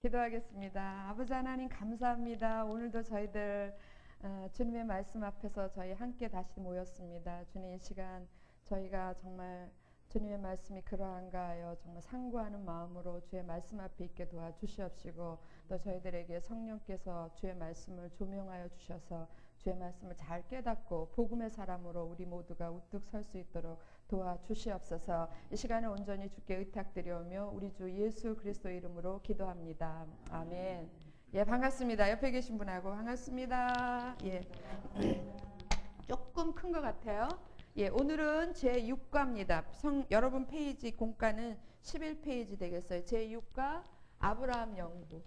기도하겠습니다. 아버지 하나님 감사합니다. 오늘도 저희들 주님의 말씀 앞에서 저희 함께 다시 모였습니다. 주님 이 시간 저희가 정말 주님의 말씀이 그러한가 하여 정말 상고하는 마음으로 주의 말씀 앞에 있게 도와주시옵시고 또 저희들에게 성령께서 주의 말씀을 조명하여 주셔서 주의 말씀을 잘 깨닫고 복음의 사람으로 우리 모두가 우뚝 설 수 있도록 도와주시옵소서. 이 시간에 온전히 주께 의탁드려오며 우리 주 예수 그리스도 이름으로 기도합니다. 아멘. 예, 반갑습니다. 옆에 계신 분하고 반갑습니다. 예, 조금 큰 것 같아요. 예, 오늘은 제6과입니다. 여러분 페이지 공과는 11페이지 되겠어요. 제6과 아브라함 연구.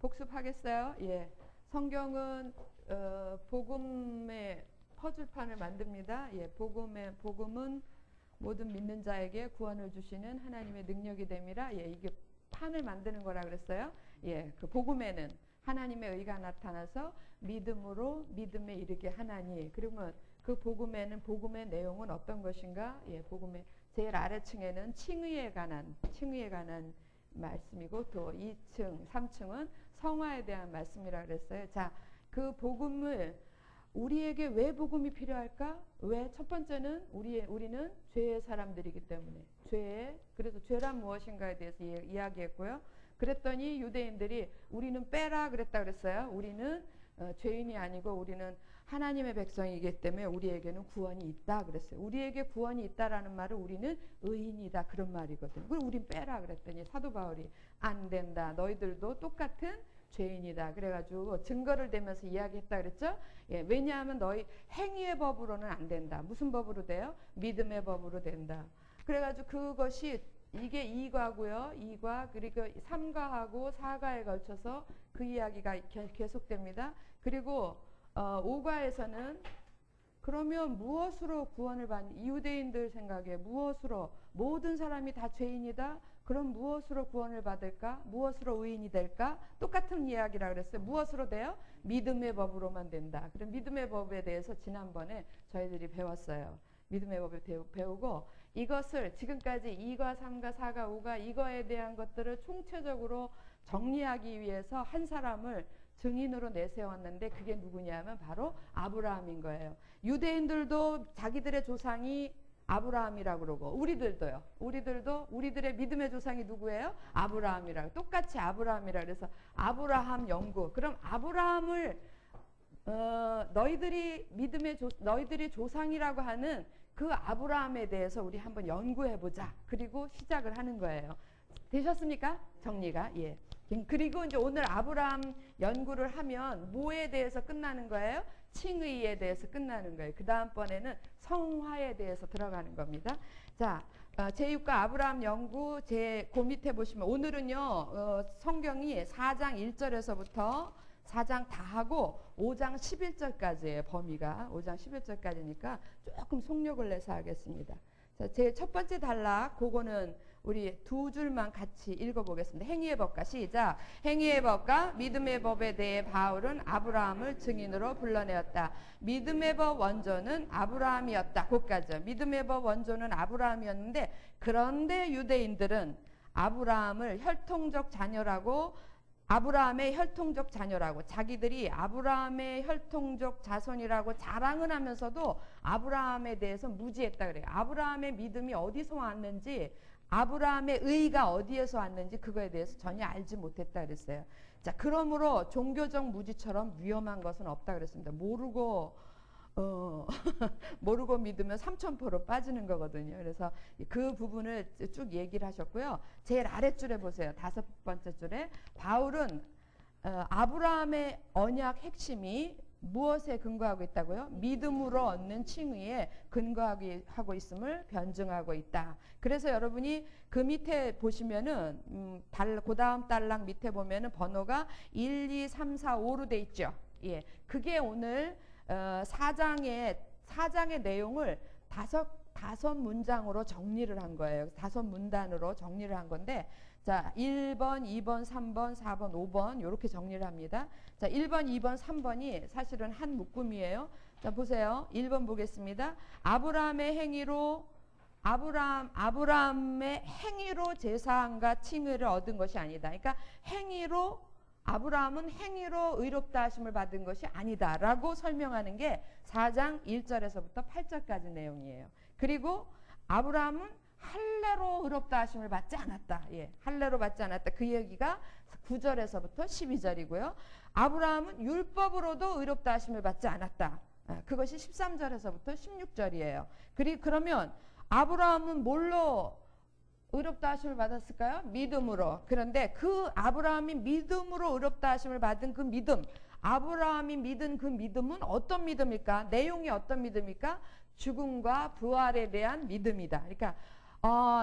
복습하겠어요? 예. 성경은 복음의 퍼즐판을 만듭니다. 예, 복음은 모든 믿는 자에게 구원을 주시는 하나님의 능력이 됨이라. 예, 이게 판을 만드는 거라 그랬어요. 예, 그 복음에는 하나님의 의가 나타나서 믿음으로 믿음에 이르게 하나니. 그러면 그 복음에는 복음의 내용은 어떤 것인가? 예, 복음의 제일 아래층에는 칭의에 관한 말씀이고 또 2층, 3층은 성화에 대한 말씀이라 그랬어요. 자, 그 복음을 우리에게 왜 복음이 필요할까? 왜? 첫 번째는 우리는 죄의 사람들이기 때문에 그래서 죄란 무엇인가에 대해서 이야기했고요. 그랬더니 유대인들이 우리는 빼라 그랬어요. 우리는 죄인이 아니고 우리는 하나님의 백성이기 때문에 우리에게는 구원이 있다 그랬어요. 우리에게 구원이 있다라는 말은 우리는 의인이다 그런 말이거든요. 그걸 우린 빼라 그랬더니 사도 바울이 안 된다. 너희들도 똑같은 죄인이다. 그래가지고 증거를 대면서 이야기했다 그랬죠. 예, 왜냐하면 너희 행위의 법으로는 안 된다. 무슨 법으로 돼요? 믿음의 법으로 된다. 그래가지고 그것이 이게 2과고요. 2과 그리고 3과하고 4과에 걸쳐서 그 이야기가 계속됩니다. 그리고 5과에서는 그러면 무엇으로 구원을 받니? 이유대인들 생각에 무엇으로 모든 사람이 다 죄인이다? 그럼 무엇으로 구원을 받을까? 무엇으로 의인이 될까? 똑같은 이야기라 그랬어요. 무엇으로 돼요? 믿음의 법으로만 된다. 그럼 믿음의 법에 대해서 지난번에 저희들이 배웠어요. 믿음의 법을 배우고 이것을 지금까지 2과, 3과, 4과, 5과 이거에 대한 것들을 총체적으로 정리하기 위해서 한 사람을 증인으로 내세웠는데 그게 누구냐면 바로 아브라함인 거예요. 유대인들도 자기들의 조상이 아브라함이라고 그러고 우리들도 우리들의 믿음의 조상이 누구예요? 아브라함이라고. 똑같이 아브라함이라 그래서 아브라함 연구. 그럼 아브라함을 너희들이 조상이라고 하는 그 아브라함에 대해서 우리 한번 연구해 보자. 그리고 시작을 하는 거예요. 되셨습니까? 정리가? 예. 그리고 이제 오늘 아브라함 연구를 하면 뭐에 대해서 끝나는 거예요? 칭의에 대해서 끝나는 거예요. 그 다음번에는 성화에 대해서 들어가는 겁니다. 자, 제6과 아브라함 연구 그 밑에 보시면 오늘은요 성경이 4장 1절에서부터 4장 다 하고 5장 11절까지예요. 범위가 5장 11절까지니까 조금 속력을 내서 하겠습니다. 자, 제 첫 번째 단락 그거는 우리 두 줄만 같이 읽어보겠습니다. 행위의 법과 시작. 행위의 법과 믿음의 법에 대해 바울은 아브라함을 증인으로 불러내었다. 믿음의 법 원조는 아브라함이었다. 거기까지요. 믿음의 법 원조는 아브라함이었는데 그런데 유대인들은 아브라함의 혈통적 자녀라고 자기들이 아브라함의 혈통적 자손이라고 자랑을 하면서도 아브라함에 대해서 무지했다 그래요. 아브라함의 믿음이 어디서 왔는지 아브라함의 의가 어디에서 왔는지 그거에 대해서 전혀 알지 못했다 그랬어요. 자, 그러므로 종교적 무지처럼 위험한 것은 없다 그랬습니다. 모르고 믿으면 삼천포로 빠지는 거거든요. 그래서 그 부분을 쭉 얘기를 하셨고요. 제일 아랫줄에 보세요. 5번째 줄에 바울은 아브라함의 언약 핵심이 무엇에 근거하고 있다고요? 믿음으로 얻는 칭의에 근거하고 있음을 변증하고 있다. 그래서 여러분이 그 밑에 보시면은 그 다음 단락 밑에 보면은 번호가 1, 2, 3, 4, 5로 돼 있죠. 예, 그게 오늘 4장의 내용을 다섯 문장으로 정리를 한 거예요. 5문단으로 정리를 한 건데 자, 1번, 2번, 3번, 4번, 5번 이렇게 정리를 합니다. 자, 1번, 2번, 3번이 사실은 한 묶음이에요. 자, 보세요. 1번 보겠습니다. 아브라함의 행위로 제사함과 칭의를 얻은 것이 아니다. 그러니까 아브라함은 행위로 의롭다 하심을 받은 것이 아니다라고 설명하는 게 4장 1절에서부터 8절까지 내용이에요. 그리고 아브라함은 할례로 의롭다 하심을 받지 않았다. 예, 할례로 받지 않았다. 그 얘기가 9절에서부터 12절이고요. 아브라함은 율법으로도 의롭다 하심을 받지 않았다. 그것이 13절에서부터 16절이에요. 그러면 아브라함은 뭘로 의롭다 하심을 받았을까요? 믿음으로. 그런데 그 아브라함이 믿음으로 의롭다 하심을 받은 그 믿음, 아브라함이 믿은 그 믿음은 어떤 믿음일까? 내용이 어떤 믿음일까? 죽음과 부활에 대한 믿음이다. 그러니까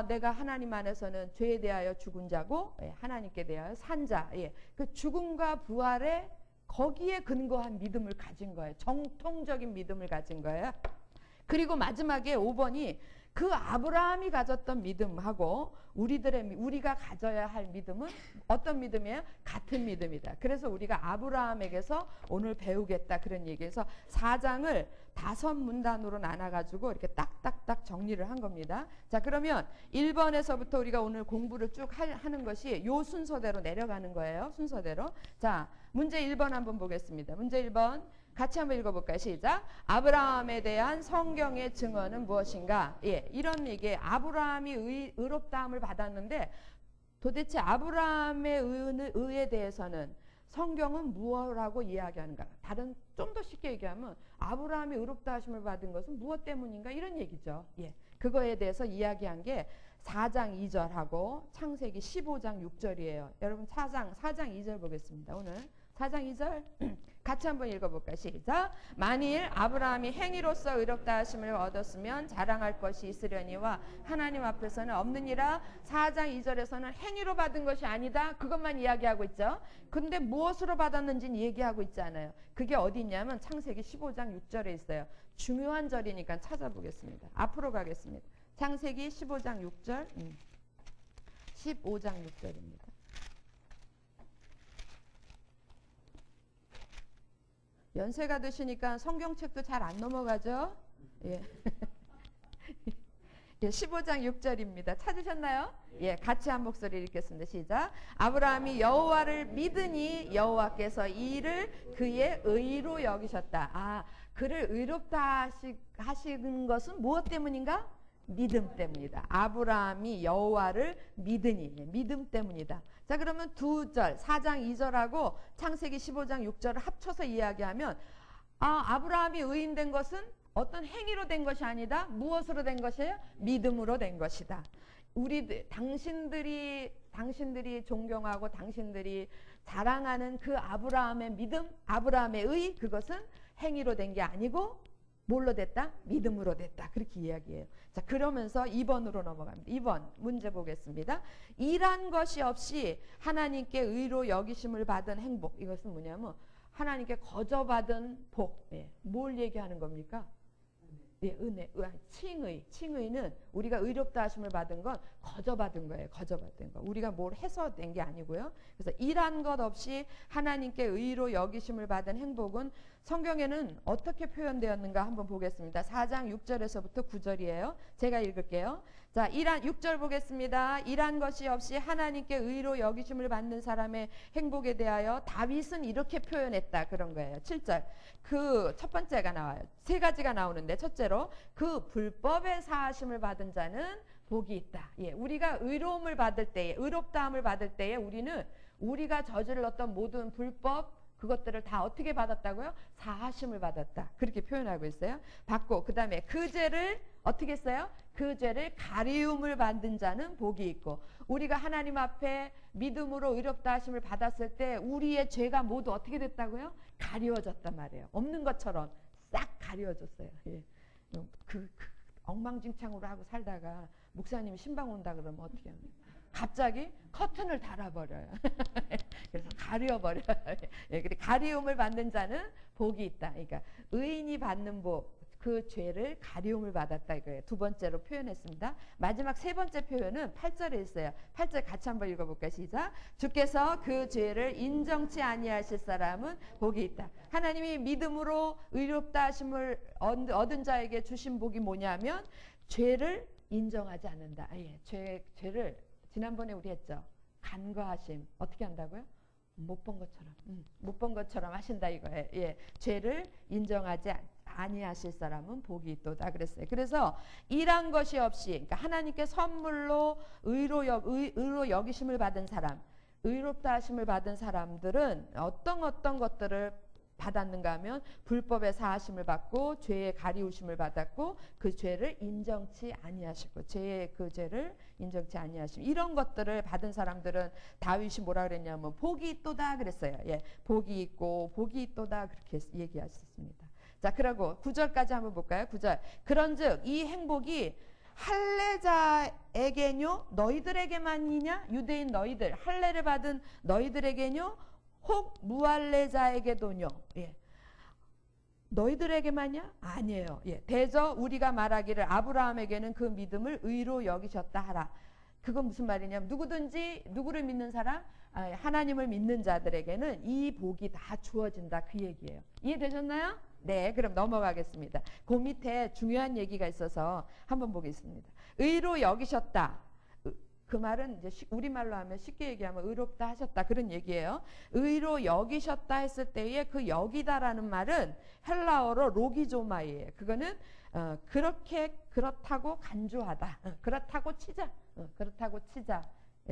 내가 하나님 안에서는 죄에 대하여 죽은 자고, 예, 하나님께 대하여 산 자. 예, 그 죽음과 부활에 거기에 근거한 믿음을 가진 거예요. 정통적인 믿음을 가진 거예요. 그리고 마지막에 5번이 그 아브라함이 가졌던 믿음하고 우리가 가져야 할 믿음은 어떤 믿음이에요? 같은 믿음이다. 그래서 우리가 아브라함에게서 오늘 배우겠다 그런 얘기에서 4장을 5문단으로 나눠가지고 이렇게 딱딱딱 정리를 한 겁니다. 자, 그러면 1번에서부터 우리가 오늘 공부를 쭉 하는 것이 요 순서대로 내려가는 거예요. 순서대로. 자, 문제 1번 한번 보겠습니다. 문제 1번 같이 한번 읽어볼까요? 시작. 아브라함에 대한 성경의 증언은 무엇인가? 예, 이런 얘기에 아브라함이 의롭다함을 받았는데 도대체 아브라함의 의에 대해서는 성경은 무엇이라고 이야기하는가? 좀 더 쉽게 얘기하면 아브라함이 의롭다 하심을 받은 것은 무엇 때문인가? 이런 얘기죠. 예, 그거에 대해서 이야기한 게 4장 2절하고 창세기 15장 6절이에요. 여러분 4장 2절 보겠습니다. 오늘 4장 2절 같이 한번 읽어볼까요? 시작. 만일 아브라함이 행위로서 의롭다 하심을 얻었으면 자랑할 것이 있으려니와 하나님 앞에서는 없느니라. 4장 2절에서는 행위로 받은 것이 아니다. 그것만 이야기하고 있죠. 근데 무엇으로 받았는지는 얘기하고 있지 않아요. 그게 어디 있냐면 창세기 15장 6절에 있어요. 중요한 절이니까 찾아보겠습니다. 앞으로 가겠습니다. 창세기 15장 6절 15장 6절입니다. 연세가 드시니까 성경책도 잘 안 넘어가죠? 예. 예, 15장 6절입니다. 찾으셨나요? 예, 같이 한 목소리 읽겠습니다. 시작. 아브라함이 여호와를 믿으니 여호와께서 이 일을 그의 의로 여기셨다. 아, 그를 의롭다 하시는 것은 무엇 때문인가? 믿음 때문이다. 아브라함이 여호와를 믿으니, 믿음 때문이다. 자, 그러면 4장 2절하고 창세기 15장 6절을 합쳐서 이야기하면 아브라함이 의인된 것은 어떤 행위로 된 것이 아니다. 무엇으로 된 것이에요? 믿음으로 된 것이다. 당신들이 존경하고 당신들이 자랑하는 그 아브라함의 믿음, 아브라함의 의, 그것은 행위로 된 게 아니고 뭘로 됐다? 믿음으로 됐다. 그렇게 이야기해요. 자, 그러면서 2번으로 넘어갑니다. 2번 문제 보겠습니다. 일한 것이 없이 하나님께 의로 여기심을 받은 행복. 이것은 뭐냐면 하나님께 거저받은 복. 예. 뭘 얘기하는 겁니까? 예, 은혜. 칭의는 우리가 의롭다 하심을 받은 건 거저받은 거예요. 거저받은 거. 우리가 뭘 해서 된 게 아니고요. 그래서 일한 것 없이 하나님께 의로 여기심을 받은 행복은 성경에는 어떻게 표현되었는가 한번 보겠습니다. 4장 6절에서부터 9절이에요. 제가 읽을게요. 자, 6절 보겠습니다. 일한 것이 없이 하나님께 의로 여기심을 받는 사람의 행복에 대하여 다윗은 이렇게 표현했다. 그런 거예요. 7절. 그 첫 번째가 나와요. 세 가지가 나오는데 첫째로 그 불법의 사하심을 받은 자는 복이 있다. 예, 우리가 의로움을 받을 때에, 의롭다함을 받을 때에 우리가 저질렀던 모든 불법 그것들을 다 어떻게 받았다고요? 사하심을 받았다. 그렇게 표현하고 있어요. 받고 그 다음에 그 죄를 어떻게 했어요? 그 죄를 가리움을 받은 자는 복이 있고 우리가 하나님 앞에 믿음으로 의롭다 하심을 받았을 때 우리의 죄가 모두 어떻게 됐다고요? 가리워졌단 말이에요. 없는 것처럼 싹 가리워졌어요. 예. 엉망진창으로 하고 살다가 목사님이 신방 온다 그러면 어떻게 합니까? 갑자기 커튼을 달아버려요. 그래서 가려버려요. 예, 가리움을 받는 자는 복이 있다. 그러니까 의인이 받는 복, 그 죄를 가리움을 받았다 이거예요. 두 번째로 표현했습니다. 마지막 세 번째 표현은 8절에 있어요. 8절 같이 한번 읽어볼까요? 시작. 주께서 그 죄를 인정치 아니하실 사람은 복이 있다. 하나님이 믿음으로 의롭다 하심을 얻은 자에게 주신 복이 뭐냐면 죄를 인정하지 않는다. 예, 죄를 지난번에 우리 했죠. 간과하심. 어떻게 한다고요? 못 본 것처럼, 못 본 것처럼 하신다 이거예요. 예, 죄를 인정하지 아니하실 사람은 복이 있도다 그랬어요. 그래서 일한 것이 없이, 그러니까 하나님께 선물로 의로 여기심을 받은 사람, 의롭다 하심을 받은 사람들은 어떤 것들을 받았는가 하면 불법의 사하심을 받고 죄의 가리우심을 받았고 그 죄를 인정치 아니하시고 죄의 그 죄를 인정치 아니하시고 이런 것들을 받은 사람들은 다윗이 뭐라 그랬냐면 복이 있도다 그랬어요. 예, 복이 있고 복이 있도다 그렇게 얘기하셨습니다. 자, 그리고 9절까지 한번 볼까요? 9절. 그런즉 이 행복이 할례자에게뇨 너희들에게만이냐? 유대인 너희들 할례를 받은 너희들에게뇨? 혹 무할례자에게도뇨. 예. 너희들에게만이야? 아니에요. 예. 대저 우리가 말하기를 아브라함에게는 그 믿음을 의로 여기셨다 하라. 그건 무슨 말이냐면 누구든지 누구를 믿는 사람, 하나님을 믿는 자들에게는 이 복이 다 주어진다 그 얘기예요. 이해되셨나요? 네, 그럼 넘어가겠습니다. 그 밑에 중요한 얘기가 있어서 한번 보겠습니다. 의로 여기셨다. 그 말은 이제 우리말로 하면 쉽게 얘기하면 의롭다 하셨다 그런 얘기예요. 의로 여기셨다 했을 때에 그 여기다라는 말은 헬라어로 로기조마이에요. 그거는 그렇다고 간주하다, 그렇다고 치자, 그렇다고 치자,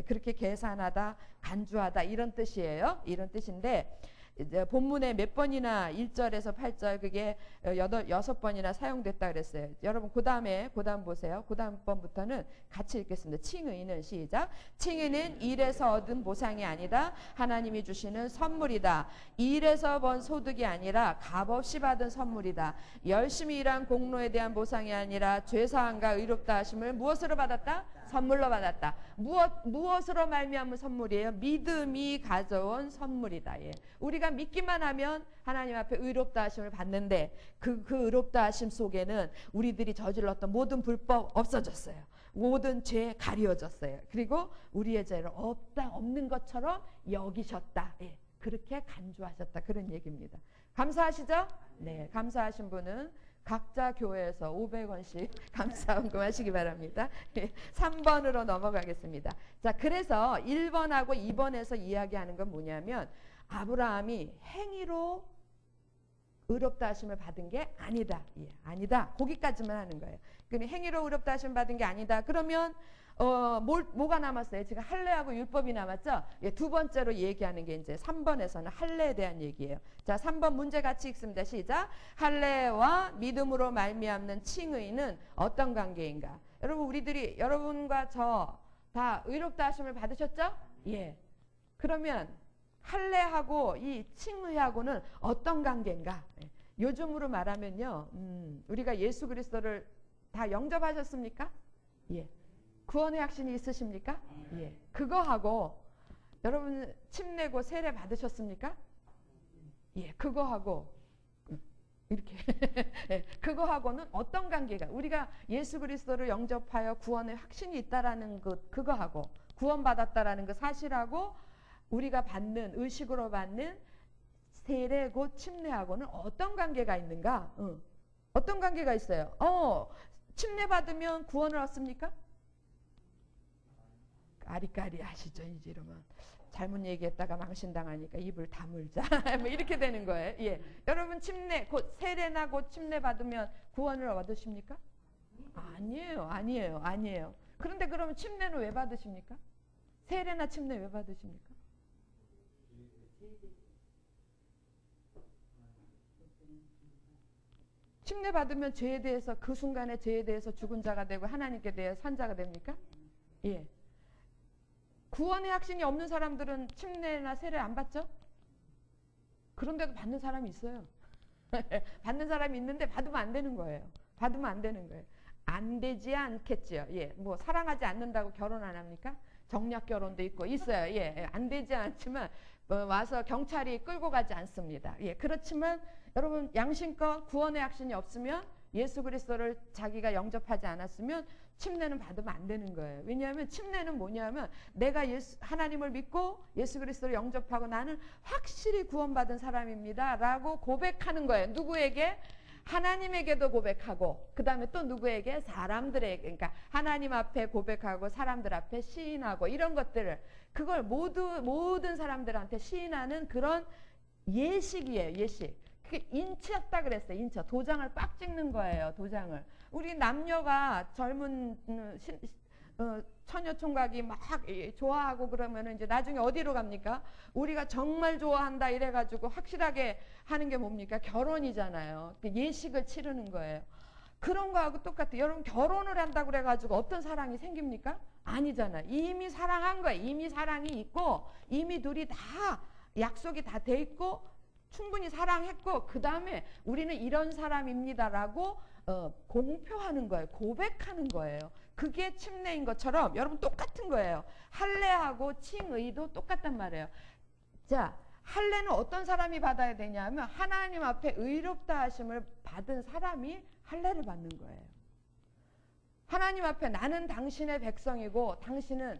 그렇게 계산하다, 간주하다 이런 뜻이에요. 이런 뜻인데 이제 본문에 몇 번이나 1절에서 8절 그게 6번이나 사용됐다 그랬어요. 여러분 그 다음 보세요. 그 다음 번부터는 같이 읽겠습니다. 칭의는 시작. 칭의는 일에서 얻은 보상이 아니다. 하나님이 주시는 선물이다. 일에서 번 소득이 아니라 값없이 받은 선물이다. 열심히 일한 공로에 대한 보상이 아니라 죄사함과 의롭다 하심을 무엇으로 받았다? 선물로 받았다. 무엇으로 말미암은 선물이에요? 믿음이 가져온 선물이다. 예. 우리가 믿기만 하면 하나님 앞에 의롭다 하심을 받는데 그 의롭다 하심 속에는 우리들이 저질렀던 모든 불법 없어졌어요. 모든 죄 가려졌어요. 그리고 우리의 죄를 없는 것처럼 여기셨다. 예. 그렇게 간주하셨다. 그런 얘기입니다. 감사하시죠? 네, 감사하신 분은 각자 교회에서 500원씩 감사헌금 하시기 바랍니다. 3번으로 넘어가겠습니다. 자, 그래서 1번하고 2번에서 이야기하는 건 뭐냐면 아브라함이 행위로 의롭다 하심을 받은 게 아니다. 예, 아니다. 거기까지만 하는 거예요. 그럼 행위로 의롭다 하심을 받은 게 아니다. 그러면 뭐가 남았어요? 지금 할례하고 율법이 남았죠? 예, 두 번째로 얘기하는 게 이제 3번에서는 할례에 대한 얘기예요. 자, 3번 문제 같이 읽습니다. 시작. 할례와 믿음으로 말미암는 칭의는 어떤 관계인가? 여러분 우리들이 여러분과 저 다 의롭다 하심을 받으셨죠? 예. 그러면 할례하고 이 칭의하고는 어떤 관계인가? 예. 요즘으로 말하면요. 우리가 예수 그리스도를 다 영접하셨습니까? 예. 구원의 확신이 있으십니까? 예. 그거하고 여러분 침 내고 세례 받으셨습니까? 예. 그거하고 이렇게 예. 그거하고는 어떤 관계가 우리가 예수 그리스도를 영접하여 구원의 확신이 있다라는 그거하고 구원받았다라는 그 사실하고 우리가 받는 의식으로 받는 세례 곧 침례하고는 어떤 관계가 있는가? 어떤 관계가 있어요? 침례 받으면 구원을 얻습니까? 아리까리 하시죠. 이제 이러면 잘못 얘기했다가 망신당하니까 입을 다물자 뭐 이렇게 되는 거예요. 예, 여러분 침례 곧 세례나 곧 침례 받으면 구원을 얻으십니까? 아니에요. 그런데 그러면 침례는 왜 받으십니까? 세례나 침례 왜 받으십니까? 침례 받으면 죄에 대해서 그 순간에 죄에 대해서 죽은 자가 되고 하나님께 대해 산 자가 됩니까? 예. 구원의 확신이 없는 사람들은 침례나 세례 안 받죠? 그런데도 받는 사람이 있어요. 받는 사람이 있는데 받으면 안 되는 거예요. 안 되지 않겠지요. 예, 뭐 사랑하지 않는다고 결혼 안 합니까? 정략 결혼도 있어요. 예, 안 되지 않지만 와서 경찰이 끌고 가지 않습니다. 예, 그렇지만 여러분 양심껏 구원의 확신이 없으면 예수 그리스도를 자기가 영접하지 않았으면 침례는 받으면 안 되는 거예요. 왜냐하면 침례는 뭐냐면 내가 하나님을 믿고 예수 그리스도를 영접하고 나는 확실히 구원받은 사람입니다 라고 고백하는 거예요. 누구에게? 하나님에게도 고백하고 그 다음에 또 누구에게? 사람들에게. 그러니까 하나님 앞에 고백하고 사람들 앞에 시인하고 이런 것들을 그걸 모든 사람들한테 시인하는 그런 예식이에요. 예식. 그게 인치였다 그랬어요. 인치. 도장을 빡 찍는 거예요. 도장을. 우리 남녀가 젊은 처녀 총각이 막 좋아하고 그러면 이제 나중에 어디로 갑니까? 우리가 정말 좋아한다 이래가지고 확실하게 하는 게 뭡니까? 결혼이잖아요. 예식을 치르는 거예요. 그런 거하고 똑같아요. 여러분 결혼을 한다고 그래가지고 어떤 사랑이 생깁니까? 아니잖아요. 이미 사랑한 거예요. 이미 사랑이 있고 이미 둘이 다 약속이 다 돼 있고 충분히 사랑했고 그 다음에 우리는 이런 사람입니다라고 공표하는 거예요. 고백하는 거예요. 그게 침례인 것처럼 여러분 똑같은 거예요. 할례하고 칭의도 똑같단 말이에요. 자, 할례는 어떤 사람이 받아야 되냐면 하나님 앞에 의롭다 하심을 받은 사람이 할례를 받는 거예요. 하나님 앞에 나는 당신의 백성이고 당신은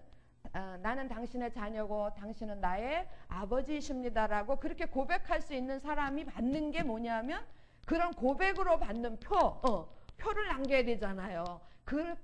나는 당신의 자녀고 당신은 나의 아버지이십니다라고 그렇게 고백할 수 있는 사람이 받는 게 뭐냐면 그런 고백으로 받는 표를 남겨야 되잖아요. 그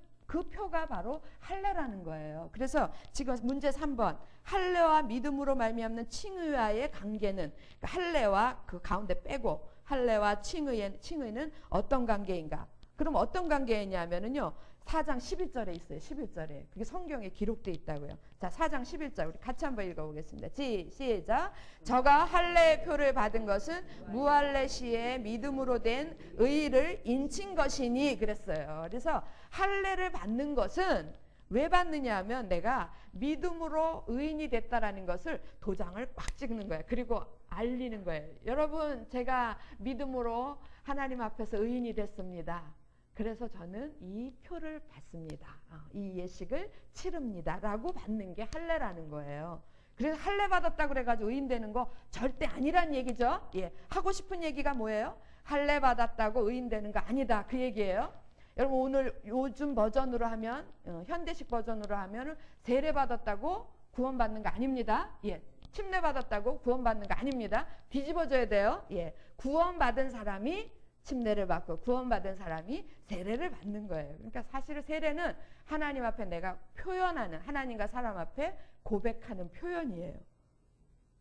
표가 바로 할례라는 거예요. 그래서 지금 문제 3번 할례와 믿음으로 말미암는 칭의와의 관계는 그러니까 할례와 그 가운데 빼고 할례와 칭의는 어떤 관계인가? 그럼 어떤 관계이냐면은요. 4장 11절에 있어요. 11절에. 그게 성경에 기록되어 있다고요. 자, 4장 11절 우리 같이 한번 읽어보겠습니다. 시작. 저가 할례의 표를 받은 것은 무할례 시에 믿음으로 된 의를 인친 것이니 그랬어요. 그래서 할례를 받는 것은 왜 받느냐 하면 내가 믿음으로 의인이 됐다라는 것을 도장을 꽉 찍는 거예요. 그리고 알리는 거예요. 여러분 제가 믿음으로 하나님 앞에서 의인이 됐습니다. 그래서 저는 이 표를 받습니다. 이 예식을 치릅니다. 라고 받는 게 할례라는 거예요. 그래서 할례 받았다고 그래가지고 의인 되는 거 절대 아니란 얘기죠. 예, 하고 싶은 얘기가 뭐예요? 할례 받았다고 의인 되는 거 아니다. 그 얘기예요. 여러분 오늘 요즘 버전으로 하면 현대식 버전으로 하면 세례 받았다고 구원받는 거 아닙니다. 예, 침례 받았다고 구원받는 거 아닙니다. 뒤집어져야 돼요. 예, 구원받은 사람이 침례를 받고 구원받은 사람이 세례를 받는 거예요. 그러니까 사실은 세례는 하나님 앞에 내가 표현하는 하나님과 사람 앞에 고백하는 표현이에요.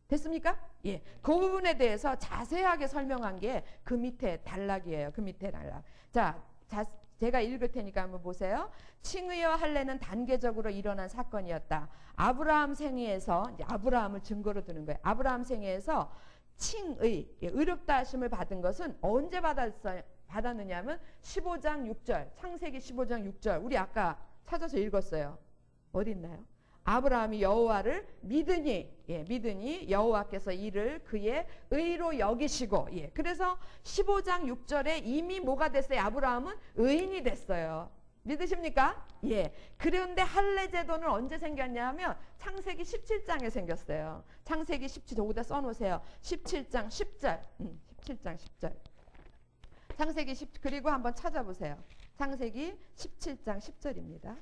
됐습니까? 예, 그 부분에 대해서 자세하게 설명한 게 그 밑에 단락이에요. 그 밑에 단락. 자, 제가 읽을 테니까 한번 보세요. 칭의와 할례는 단계적으로 일어난 사건이었다. 아브라함 생애에서 이제 아브라함을 증거로 드는 거예요. 아브라함 생애에서 칭의, 의롭다 하심을 받은 것은 언제 받았느냐 하면 15장 6절, 창세기 15장 6절. 우리 아까 찾아서 읽었어요. 어디 있나요? 아브라함이 여호와를 믿으니 여호와께서 이를 그의 의로 여기시고 그래서 15장 6절에 이미 뭐가 됐어요? 아브라함은 의인이 됐어요. 믿으십니까? 예. 그런데 할례 제도는 언제 생겼냐 하면 창세기 17장에 생겼어요. 창세기 17, 저기다 써놓으세요. 17장 10절. 17장 10절. 창세기 10, 그리고 한번 찾아보세요. 창세기 17장 10절입니다.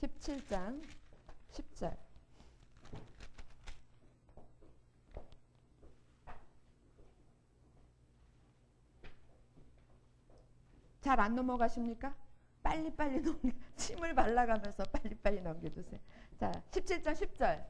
17장 10절. 잘 안 넘어가십니까? 빨리빨리 침을 발라가면서 빨리빨리 넘겨주세요. 자, 17장 10절.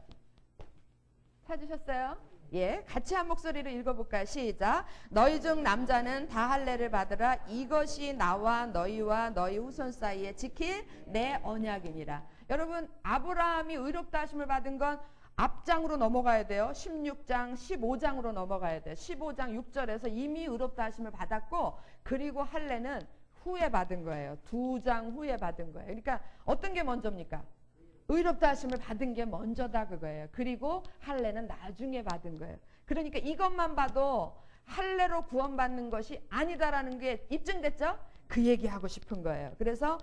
찾으셨어요? 예, 같이 한 목소리로 읽어볼까요? 시작. 너희 중 남자는 다 할례를 받으라. 이것이 나와 너희와 너희 후손 사이에 지킬 내 언약이니라. 여러분, 아브라함이 의롭다 하심을 받은 건 앞장으로 넘어가야 돼요. 16장, 15장으로 넘어가야 돼요. 15장 6절에서 이미 의롭다 하심을 받았고, 그리고 할례는 후에 받은 거예요. 2장 후에 받은 거예요. 그러니까 어떤 게 먼저입니까? 의롭다 하심을 받은 게 먼저다 그거예요. 그리고 할례는 나중에 받은 거예요. 그러니까 이것만 봐도 할례로 구원받는 것이 아니다라는 게 입증됐죠? 그 얘기하고 싶은 거예요. 그래서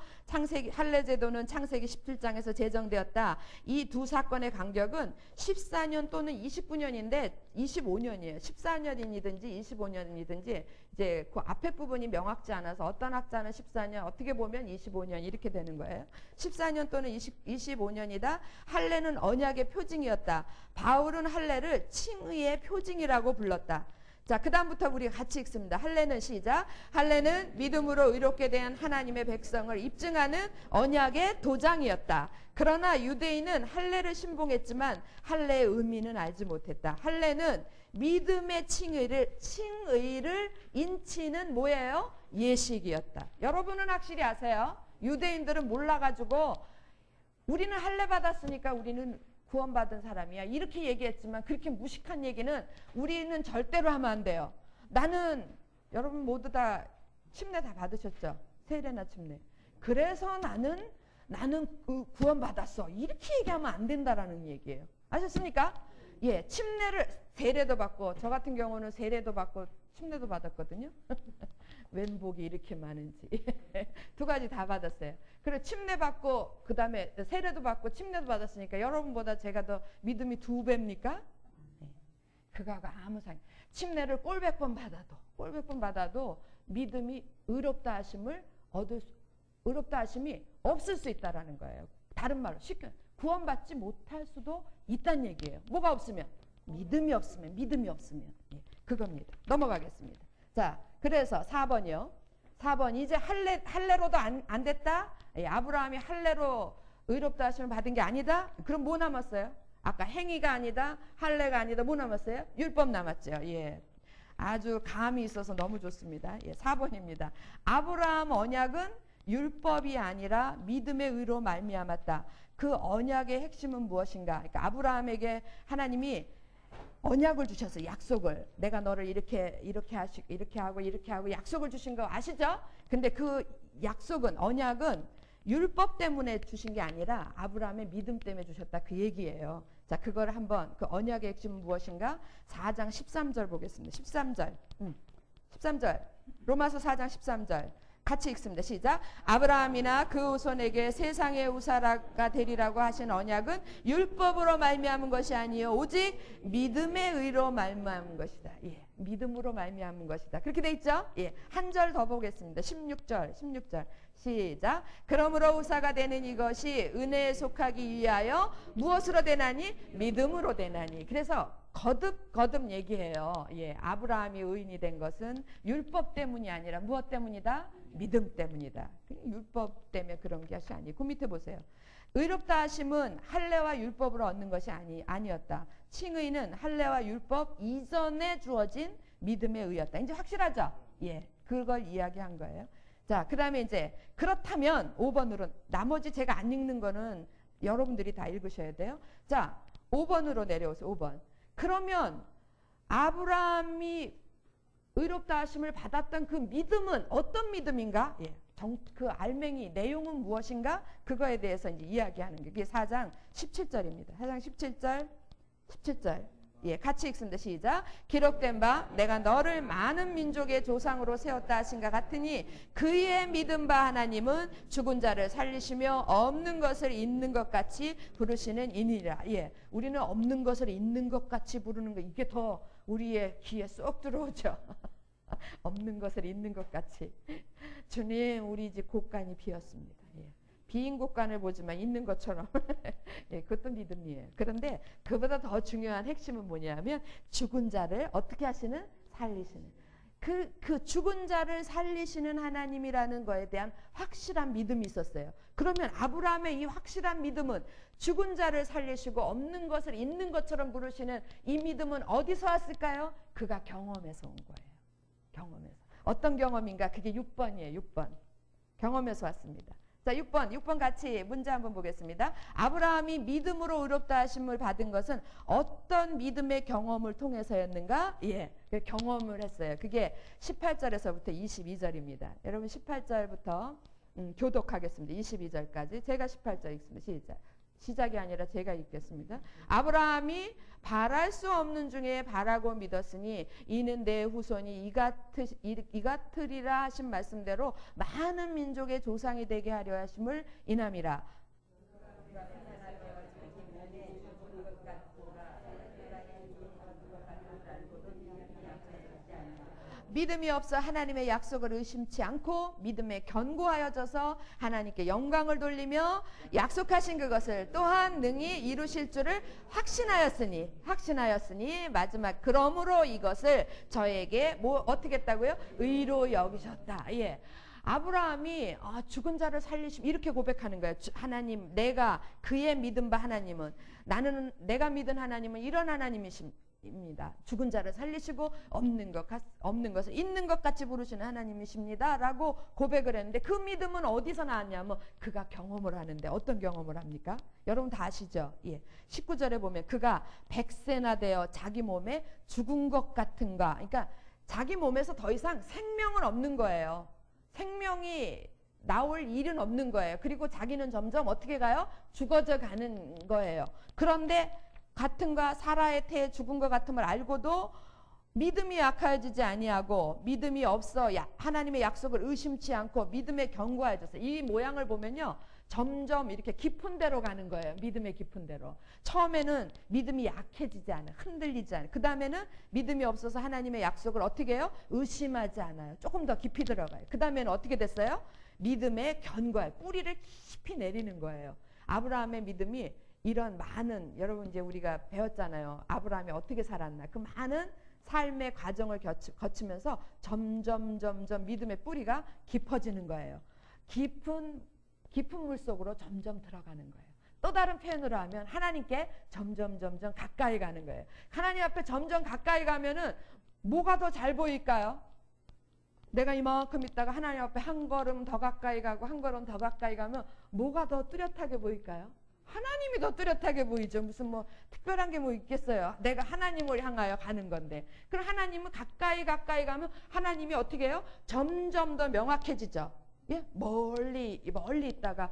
할례 제도는 창세기 17장에서 제정되었다. 이 두 사건의 간격은 14년 또는 29년인데 25년이에요. 14년이든지 25년이든지 이제 그 앞에 부분이 명확지 않아서 어떤 학자는 14년, 어떻게 보면 25년 이렇게 되는 거예요. 14년 또는 25년이다. 할례는 언약의 표징이었다. 바울은 할례를 칭의의 표징이라고 불렀다. 자, 그 다음부터 우리 같이 읽습니다. 할례는 시작. 할례는 믿음으로 의롭게 된 하나님의 백성을 입증하는 언약의 도장이었다. 그러나 유대인은 할례를 신봉했지만 할례의 의미는 알지 못했다. 할례는 믿음의 칭의를 인치는 뭐예요? 예식이었다. 여러분은 확실히 아세요? 유대인들은 몰라가지고 우리는 할례 받았으니까 우리는 구원받은 사람이야. 이렇게 얘기했지만 그렇게 무식한 얘기는 우리는 절대로 하면 안 돼요. 나는 여러분 모두 다 침례 다 받으셨죠? 세례나 침례. 그래서 나는 구원받았어. 이렇게 얘기하면 안 된다라는 얘기예요. 아셨습니까? 예, 세례도 받고 저 같은 경우는 세례도 받고 침례도 받았거든요. 웬 복이 이렇게 많은지. 두 가지 다 받았어요. 그리고 침례 받고 그 다음에 세례도 받고 침례도 받았으니까 여러분보다 제가 더 믿음이 2배입니까? 네. 그거하고 아무 상관. 침례를 꼴백 번 받아도 믿음이 의롭다 하심이 없을 수 있다라는 거예요. 다른 말로 쉽게 구원받지 못할 수도 있다는 얘기예요. 뭐가 없으면? 믿음이 없으면. 예, 그겁니다. 넘어가겠습니다. 자, 그래서 4번이요. 4번 이제 할례로도 안 됐다. 예, 아브라함이 할례로 의롭다 하심을 받은 게 아니다. 그럼 뭐 남았어요? 아까 행위가 아니다. 할례가 아니다. 뭐 남았어요? 율법 남았죠. 예, 아주 감이 있어서 너무 좋습니다. 예, 4번입니다. 아브라함 언약은 율법이 아니라 믿음의 의로 말미암았다. 그 언약의 핵심은 무엇인가? 그러니까 아브라함에게 하나님이 언약을 주셔서 약속을, 내가 너를 이렇게 하고 약속을 주신 거 아시죠? 근데 그 언약은 율법 때문에 주신 게 아니라 아브라함의 믿음 때문에 주셨다, 그 얘기예요. 자, 그걸 한번, 그 언약의 핵심은 무엇인가? 4장 13절 보겠습니다. 13절 로마서 4장 13절 같이 읽습니다. 시작. 아브라함이나 그 후손에게 세상의 우사라가 되리라고 하신 언약은 율법으로 말미암은 것이 아니요 오직 믿음의 의로 말미암은 것이다. 예, 믿음으로 말미암은 것이다. 그렇게 돼 있죠? 예, 한 절 더 보겠습니다. 16절 시작. 그러므로 우사가 되는 이것이 은혜에 속하기 위하여 무엇으로 되나니? 믿음으로 되나니. 그래서 거듭 얘기해요. 예, 아브라함이 의인이 된 것은 율법 때문이 아니라 무엇 때문이다? 믿음 때문이다. 율법 때문에 그런 것이 아니고, 그 밑에 보세요. 의롭다 하심은 할례와 율법으로 얻는 것이 아니었다. 칭의는 할례와 율법 이전에 주어진 믿음의 의였다. 이제 확실하죠? 예, 그걸 이야기한 거예요. 자, 그 다음에 이제 그렇다면 5번으로, 나머지 제가 안 읽는 거는 여러분들이 다 읽으셔야 돼요. 자, 5번으로 내려오세요. 5번. 그러면 아브라함이 의롭다 하심을 받았던 그 믿음은 어떤 믿음인가? 예, 그 알맹이 내용은 무엇인가? 그거에 대해서 이제 이야기하는 게, 그게 4장 17절입니다. 4장 17절. 예, 같이 읽습니다. 시작. 기록된 바 내가 너를 많은 민족의 조상으로 세웠다 하신가 같으니 그의 믿음 바 하나님은 죽은 자를 살리시며 없는 것을 있는 것 같이 부르시는 이니라. 예, 우리는 없는 것을 있는 것 같이 부르는 거, 이게 더 우리의 귀에 쏙 들어오죠. 없는 것을 있는 것 같이. 주님, 우리 집 곳간이 비었습니다. 예. 비인 곳간을 보지만 있는 것처럼. 예, 그것도 믿음이에요. 그런데 그보다 더 중요한 핵심은 뭐냐면 죽은 자를 어떻게 하시는? 살리시는. 그 죽은 자를 살리시는 하나님이라는 거에 대한 확실한 믿음이 있었어요. 그러면 아브라함의 이 확실한 믿음은, 죽은 자를 살리시고 없는 것을 있는 것처럼 부르시는 이 믿음은 어디서 왔을까요? 그가 경험에서 온 거예요. 경험에서. 어떤 경험인가? 그게 6번이에요. 6번. 경험에서 왔습니다. 자, 6번 같이 문제 한번 보겠습니다. 아브라함이 믿음으로 의롭다 하심을 받은 것은 어떤 믿음의 경험을 통해서였는가? 예, 경험을 했어요. 그게 18절에서부터 22절입니다. 여러분 18절부터 교독하겠습니다. 22절까지. 제가 18절 읽습니다. 시작. 시작이 아니라 제가 읽겠습니다. 아브라함이 바랄 수 없는 중에 바라고 믿었으니 이는 내 후손이 이같으리라 하신 말씀대로 많은 민족의 조상이 되게 하려 하심을 인함이라. 믿음이 없어 하나님의 약속을 의심치 않고 믿음에 견고하여져서 하나님께 영광을 돌리며 약속하신 그것을 또한 능히 이루실 줄을 확신하였으니 마지막 그러므로 이것을 저에게 뭐 어떻게 했다고요? 의로 여기셨다. 예. 아브라함이 죽은 자를 살리심 이렇게 고백하는 거예요. 하나님, 내가 그의 믿음 바 하나님은 내가 믿은 하나님은 이런 하나님이십니다. 죽은 자를 살리시고 없는 것을 있는 것 같이 부르시는 하나님이십니다 라고 고백을 했는데 그 믿음은 어디서 나왔냐면 그가 경험을 하는데 어떤 경험을 합니까? 여러분 다 아시죠? 예. 19절에 보면 그가 100세나 되어 자기 몸에 죽은 것 같은가, 그러니까 자기 몸에서 더 이상 생명은 없는 거예요. 생명이 나올 일은 없는 거예요. 그리고 자기는 점점 어떻게 가요? 죽어져 가는 거예요. 그런데 같은가 사라의 태에 죽은 것 같음을 알고도 믿음이 약해지지 아니하고 믿음이 없어 하나님의 약속을 의심치 않고 믿음에 견고해져서 이 모양을 보면요 점점 이렇게 깊은 데로 가는 거예요. 믿음의 깊은 데로. 처음에는 믿음이 약해지지 않아요. 흔들리지 않아요. 그 다음에는 믿음이 없어서 하나님의 약속을 어떻게 해요? 의심하지 않아요. 조금 더 깊이 들어가요. 그 다음에는 어떻게 됐어요? 믿음에 견고해요. 뿌리를 깊이 내리는 거예요. 아브라함의 믿음이 이런 많은, 여러분 이제 우리가 배웠잖아요. 아브라함이 어떻게 살았나. 그 많은 삶의 과정을 거치면서 점점 믿음의 뿌리가 깊어지는 거예요. 깊은 물 속으로 점점 들어가는 거예요. 또 다른 표현으로 하면 하나님께 점점 가까이 가는 거예요. 하나님 앞에 점점 가까이 가면은 뭐가 더 잘 보일까요? 내가 이만큼 있다가 하나님 앞에 한 걸음 더 가까이 가고 한 걸음 더 가까이 가면 뭐가 더 뚜렷하게 보일까요? 하나님이 더 뚜렷하게 보이죠. 무슨 뭐 특별한 게 뭐 있겠어요. 내가 하나님을 향하여 가는 건데. 그럼 하나님은 가까이 가면 하나님이 어떻게 해요? 점점 더 명확해지죠. 예? 멀리 있다가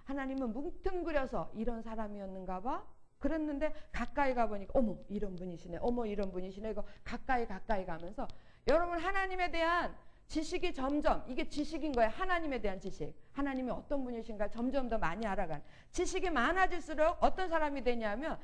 하나님은 뭉뚱그려서 이런 사람이었는가 봐. 그랬는데 가까이 가보니까 어머 이런 분이시네. 어머 이런 분이시네. 이거 가까이 가면서 여러분 하나님에 대한 지식이 점점, 이게 지식인 거예요. 하나님에 대한 지식. 하나님이 어떤 분이신가 점점 더 많이 알아가는. 지식이 많아질수록 어떤 사람이 되냐면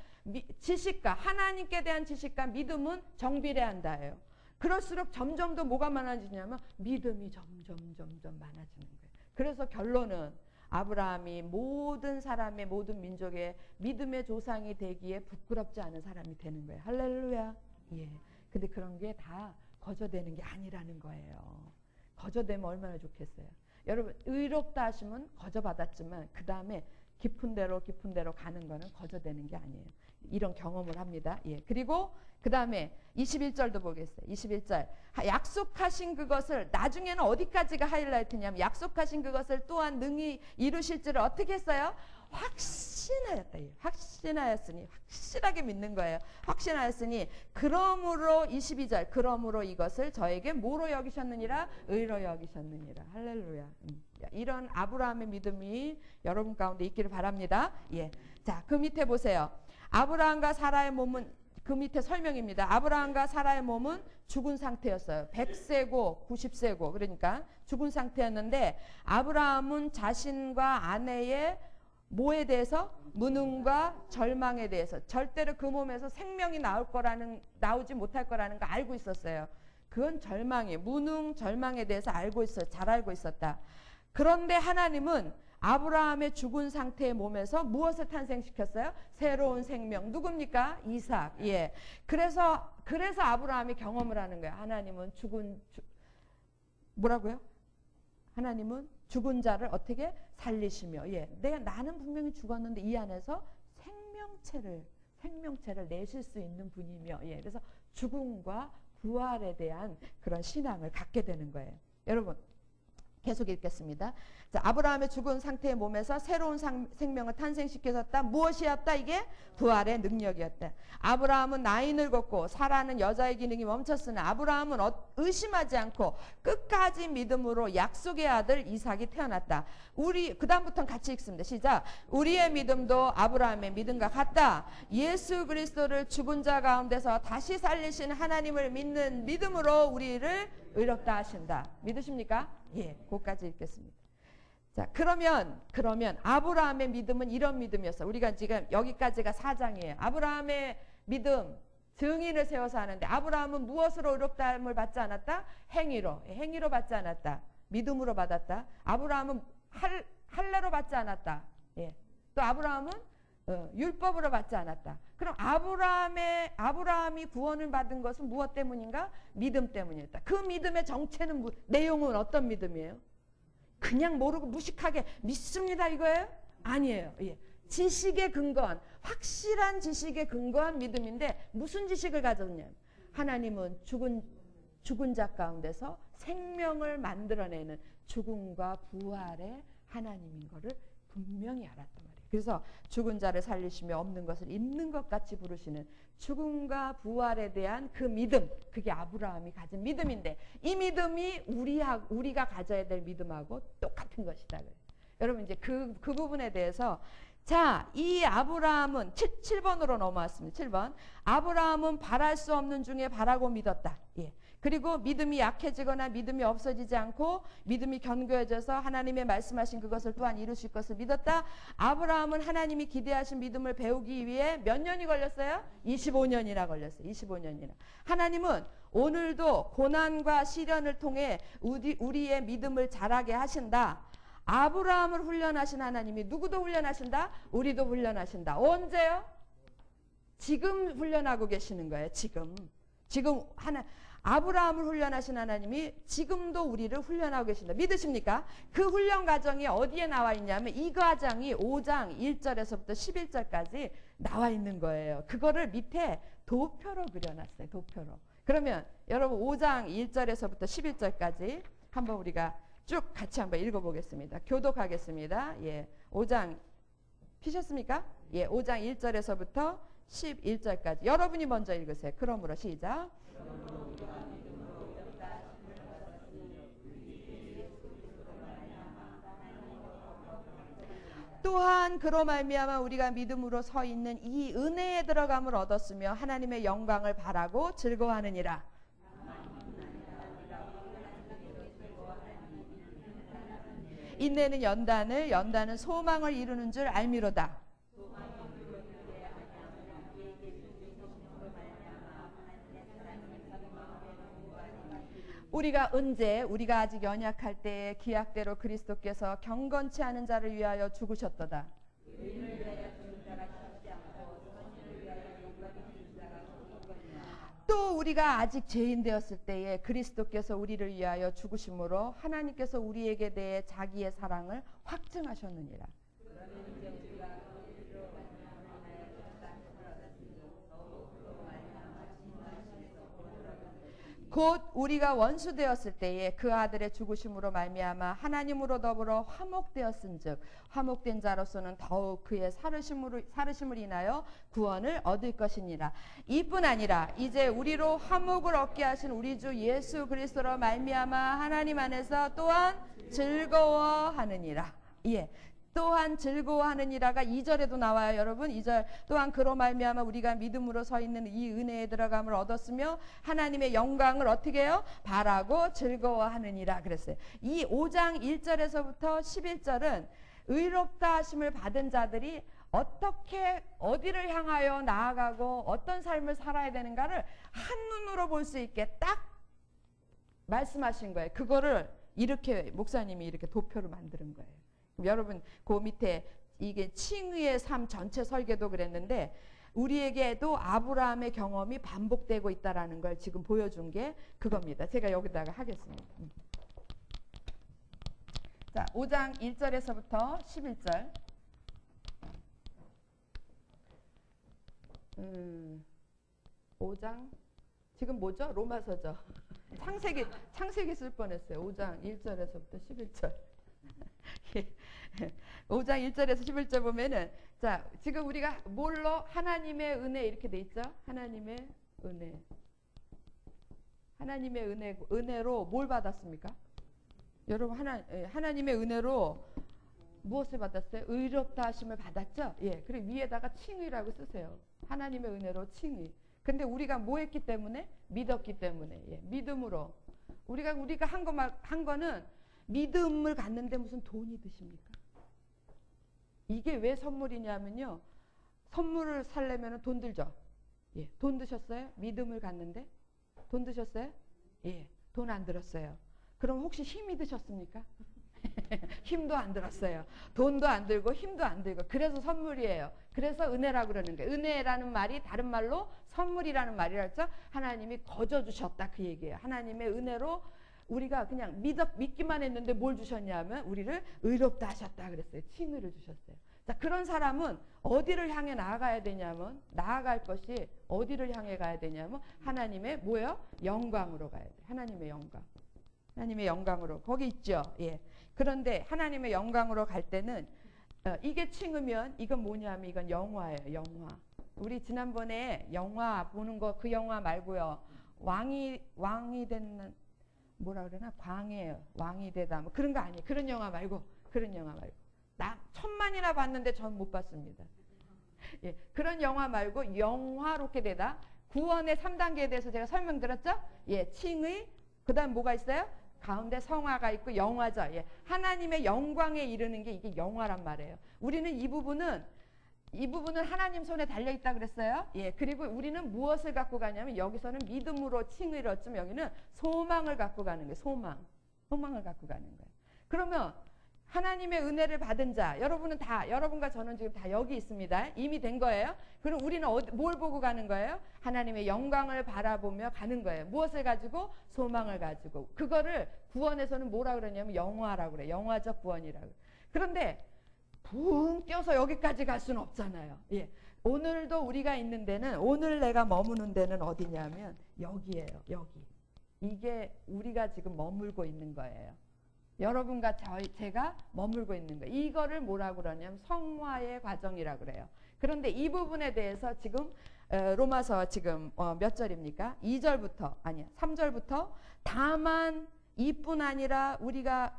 지식과 하나님께 대한 지식과 믿음은 정비례한다예요. 그럴수록 점점 더 뭐가 많아지냐면 믿음이 점점 많아지는 거예요. 그래서 결론은 아브라함이 모든 사람의 모든 민족의 믿음의 조상이 되기에 부끄럽지 않은 사람이 되는 거예요. 할렐루야. 예. 근데 그런 게 다 거저되는 게 아니라는 거예요. 거저되면 얼마나 좋겠어요. 여러분 의롭다 하시면 거저받았지만 그 다음에 깊은 데로 가는 거는 거저되는 게 아니에요. 이런 경험을 합니다. 예. 그리고 그 다음에 21절도 보겠어요. 21절 약속하신 그것을 나중에는 어디까지가 하이라이트냐면 약속하신 그것을 또한 능히 이루실 줄을 어떻게 했어요? 확신하였다. 확신하였으니 확실하게 믿는 거예요. 확신하였으니 그러므로 22절 그러므로 이것을 저에게 뭐로 여기셨느니라? 의로 여기셨느니라. 할렐루야. 이런 아브라함의 믿음이 여러분 가운데 있기를 바랍니다. 예. 자, 그 밑에 보세요. 아브라함과 사라의 몸은 그 밑에 설명입니다. 아브라함과 사라의 몸은 죽은 상태였어요. 100세고 90세고 그러니까 죽은 상태였는데 아브라함은 자신과 아내의 뭐에 대해서? 무능과 절망에 대해서 절대로 그 몸에서 생명이 나오지 못할 거라는 거 알고 있었어요. 그건 무능, 절망에 대해서 잘 알고 있었다. 그런데 하나님은 아브라함의 죽은 상태의 몸에서 무엇을 탄생시켰어요? 새로운 생명. 누굽니까? 이삭. 예. 그래서 아브라함이 경험을 하는 거예요. 하나님은 뭐라고요? 하나님은 죽은 자를 어떻게 살리시며, 예. 나는 분명히 죽었는데 이 안에서 생명체를 내실 수 있는 분이며, 예. 그래서 죽음과 부활에 대한 그런 신앙을 갖게 되는 거예요. 여러분, 계속 읽겠습니다. 자, 아브라함의 죽은 상태의 몸에서 새로운 생명을 탄생시켰다. 무엇이었다? 이게 부활의 능력이었다. 아브라함은 나이 늙었고 사라는 여자의 기능이 멈췄으나 아브라함은 의심하지 않고 끝까지 믿음으로 약속의 아들 이삭이 태어났다. 그 다음부터는 같이 읽습니다. 시작. 우리의 믿음도 아브라함의 믿음과 같다. 예수 그리스도를 죽은 자 가운데서 다시 살리신 하나님을 믿는 믿음으로 우리를 의롭다 하신다. 믿으십니까? 예, 그것까지 읽겠습니다. 자, 그러면 아브라함의 믿음은 이런 믿음이었어. 우리가 지금 여기까지가 4장이에요. 아브라함의 믿음, 증인을 세워서 하는데 아브라함은 무엇으로 의롭다함을 받지 않았다? 행위로 받지 않았다. 믿음으로 받았다. 아브라함은 할례로 받지 않았다. 예. 또 아브라함은 율법으로 받지 않았다. 그럼 아브라함이 구원을 받은 것은 무엇 때문인가? 믿음 때문이었다. 그 믿음의 정체는 내용은 어떤 믿음이에요? 그냥 모르고 무식하게 믿습니다 이거예요? 아니에요. 예. 지식에 근거한, 확실한 지식에 근거한 믿음인데 무슨 지식을 가졌냐면 하나님은 죽은 자 가운데서 생명을 만들어내는 죽음과 부활의 하나님인 것을 분명히 알았단 말이에요. 그래서 죽은 자를 살리시며 없는 것을 있는 것 같이 부르시는 죽음과 부활에 대한 그 믿음, 그게 아브라함이 가진 믿음인데 이 믿음이 우리가 가져야 될 믿음하고 똑같은 것이다. 여러분 이제 그 부분에 대해서 자, 이 아브라함은 7번으로 넘어왔습니다. 7번. 아브라함은 바랄 수 없는 중에 바라고 믿었다. 예. 그리고 믿음이 약해지거나 믿음이 없어지지 않고 믿음이 견고해져서 하나님의 말씀하신 그것을 또한 이루실 것을 믿었다. 아브라함은 하나님이 기대하신 믿음을 배우기 위해 몇 년이 걸렸어요? 25년이나 걸렸어요. 25년이나. 하나님은 오늘도 고난과 시련을 통해 우리의 믿음을 자라게 하신다. 아브라함을 훈련하신 하나님이 누구도 훈련하신다? 우리도 훈련하신다. 언제요? 지금 훈련하고 계시는 거예요. 지금 아브라함을 훈련하신 하나님이 지금도 우리를 훈련하고 계신다. 믿으십니까? 그 훈련 과정이 어디에 나와 있냐면 이 과정이 5장 1절에서부터 11절까지 나와 있는 거예요. 그거를 밑에 도표로 그려놨어요. 도표로. 그러면 여러분 5장 1절에서부터 11절까지 한번 우리가 쭉 같이 한번 읽어보겠습니다. 교독하겠습니다. 예, 5장 피셨습니까? 예, 5장 1절에서부터 11절까지 여러분이 먼저 읽으세요. 그러므로 시작. 또한 그로 말미암아 우리가 믿음으로 서 있는 이 은혜에 들어감을 얻었으며 하나님의 영광을 바라고 즐거워하느니라. 인내는 연단은 소망을 이루는 줄 알미로다. 우리가 아직 연약할 때에 기약대로 그리스도께서 경건치 않은 자를 위하여 죽으셨도다. 또 우리가 아직 죄인 되었을 때에 그리스도께서 우리를 위하여 죽으심으로 하나님께서 우리에게 대해 자기의 사랑을 확증하셨느니라. 곧 우리가 원수 되었을 때에 그 아들의 죽으심으로 말미암아 하나님으로 더불어 화목되었은즉 화목된 자로서는 더욱 그의 살으심을 인하여 구원을 얻을 것이니라. 이뿐 아니라 이제 우리로 화목을 얻게 하신 우리 주 예수 그리스도로 말미암아 하나님 안에서 또한 즐거워하느니라. 예. 또한 즐거워하느니라가 2절에도 나와요. 여러분 2절 또한 그로 말미암아 우리가 믿음으로 서 있는 이 은혜에 들어감을 얻었으며 하나님의 영광을 어떻게 해요? 바라고 즐거워하느니라 그랬어요. 이 5장 1절에서부터 11절은 의롭다 하심을 받은 자들이 어떻게 어디를 향하여 나아가고 어떤 삶을 살아야 되는가를 한눈으로 볼 수 있게 딱 말씀하신 거예요. 그거를 이렇게 목사님이 이렇게 도표를 만드는 거예요. 여러분 그 밑에 이게 칭의의 삶 전체 설계도 그랬는데 우리에게도 아브라함의 경험이 반복되고 있다라는 걸 지금 보여준 게 그겁니다. 제가 여기다가 하겠습니다. 자, 5장 1절에서부터 11절. 5장 지금 뭐죠? 로마서죠. 창세기 쓸 뻔했어요. 5장 1절에서부터 11절. 5장 1절에서 11절 보면은, 자, 지금 우리가 뭘로? 하나님의 은혜 이렇게 돼 있죠? 하나님의 은혜. 하나님의 은혜로 뭘 받았습니까? 여러분, 하나님의 은혜로 무엇을 받았어요? 의롭다 하심을 받았죠? 예. 그리고 위에다가 칭의라고 쓰세요. 하나님의 은혜로 칭의. 근데 우리가 뭐 했기 때문에? 믿었기 때문에. 예. 믿음으로. 우리가 한 거는 믿음을 갖는데 무슨 돈이 드십니까? 이게 왜 선물이냐면요. 선물을 살려면 돈 들죠? 예. 돈 드셨어요? 믿음을 갖는데? 돈 드셨어요? 예. 돈 안 들었어요. 그럼 혹시 힘이 드셨습니까? 힘도 안 들었어요. 돈도 안 들고 힘도 안 들고. 그래서 선물이에요. 그래서 은혜라고 그러는 거예요. 은혜라는 말이 다른 말로 선물이라는 말이랄죠. 하나님이 거저 주셨다 그 얘기예요. 하나님의 은혜로 우리가 그냥 믿기만 했는데 뭘 주셨냐면 우리를 의롭다 하셨다 그랬어요. 칭의를 주셨어요. 자, 그런 사람은 어디를 향해 나아가야 되냐면, 나아갈 것이 어디를 향해 가야 되냐면 하나님의 뭐예요? 영광으로 가야 돼요. 하나님의 영광. 하나님의 영광으로. 거기 있죠. 예. 그런데 하나님의 영광으로 갈 때는 이게 칭으면 이건 뭐냐면 이건 영화예요. 영화. 우리 지난번에 영화 보는 거 그 영화 말고요. 왕이 되는 뭐라 그러나 광해요. 왕이 되다 뭐 그런 거 아니에요. 그런 영화 말고. 나 1000만이나 봤는데 전 못 봤습니다. 예. 그런 영화 말고 영화롭게 되다. 구원의 3단계에 대해서 제가 설명드렸죠? 예. 칭의. 그다음 뭐가 있어요? 가운데 성화가 있고 영화죠. 예. 하나님의 영광에 이르는 게 이게 영화란 말이에요. 우리는 이 부분은 하나님 손에 달려 있다 그랬어요. 예. 그리고 우리는 무엇을 갖고 가냐면 여기서는 믿음으로 칭의를 얻지만 여기는 소망을 갖고 가는 거예요. 소망을 갖고 가는 거예요. 그러면 하나님의 은혜를 받은 자, 여러분과 저는 지금 다 여기 있습니다. 이미 된 거예요. 그럼 우리는 뭘 보고 가는 거예요? 하나님의 영광을 바라보며 가는 거예요. 무엇을 가지고? 소망을 가지고. 그거를 구원에서는 뭐라 그러냐면 영화라고 그래요. 영화적 구원이라고 그래요. 그런데 붕 뛰어서 여기까지 갈 수는 없잖아요. 예. 오늘도 우리가 있는 데는, 오늘 내가 머무는 데는 어디냐면 여기예요. 여기. 이게 우리가 지금 머물고 있는 거예요. 여러분과 제가 머물고 있는 거예요. 이거를 뭐라고 그러냐면 성화의 과정이라고 그래요. 그런데 이 부분에 대해서 지금 로마서 지금 몇 절입니까? 3절부터 다만 이뿐 아니라 우리가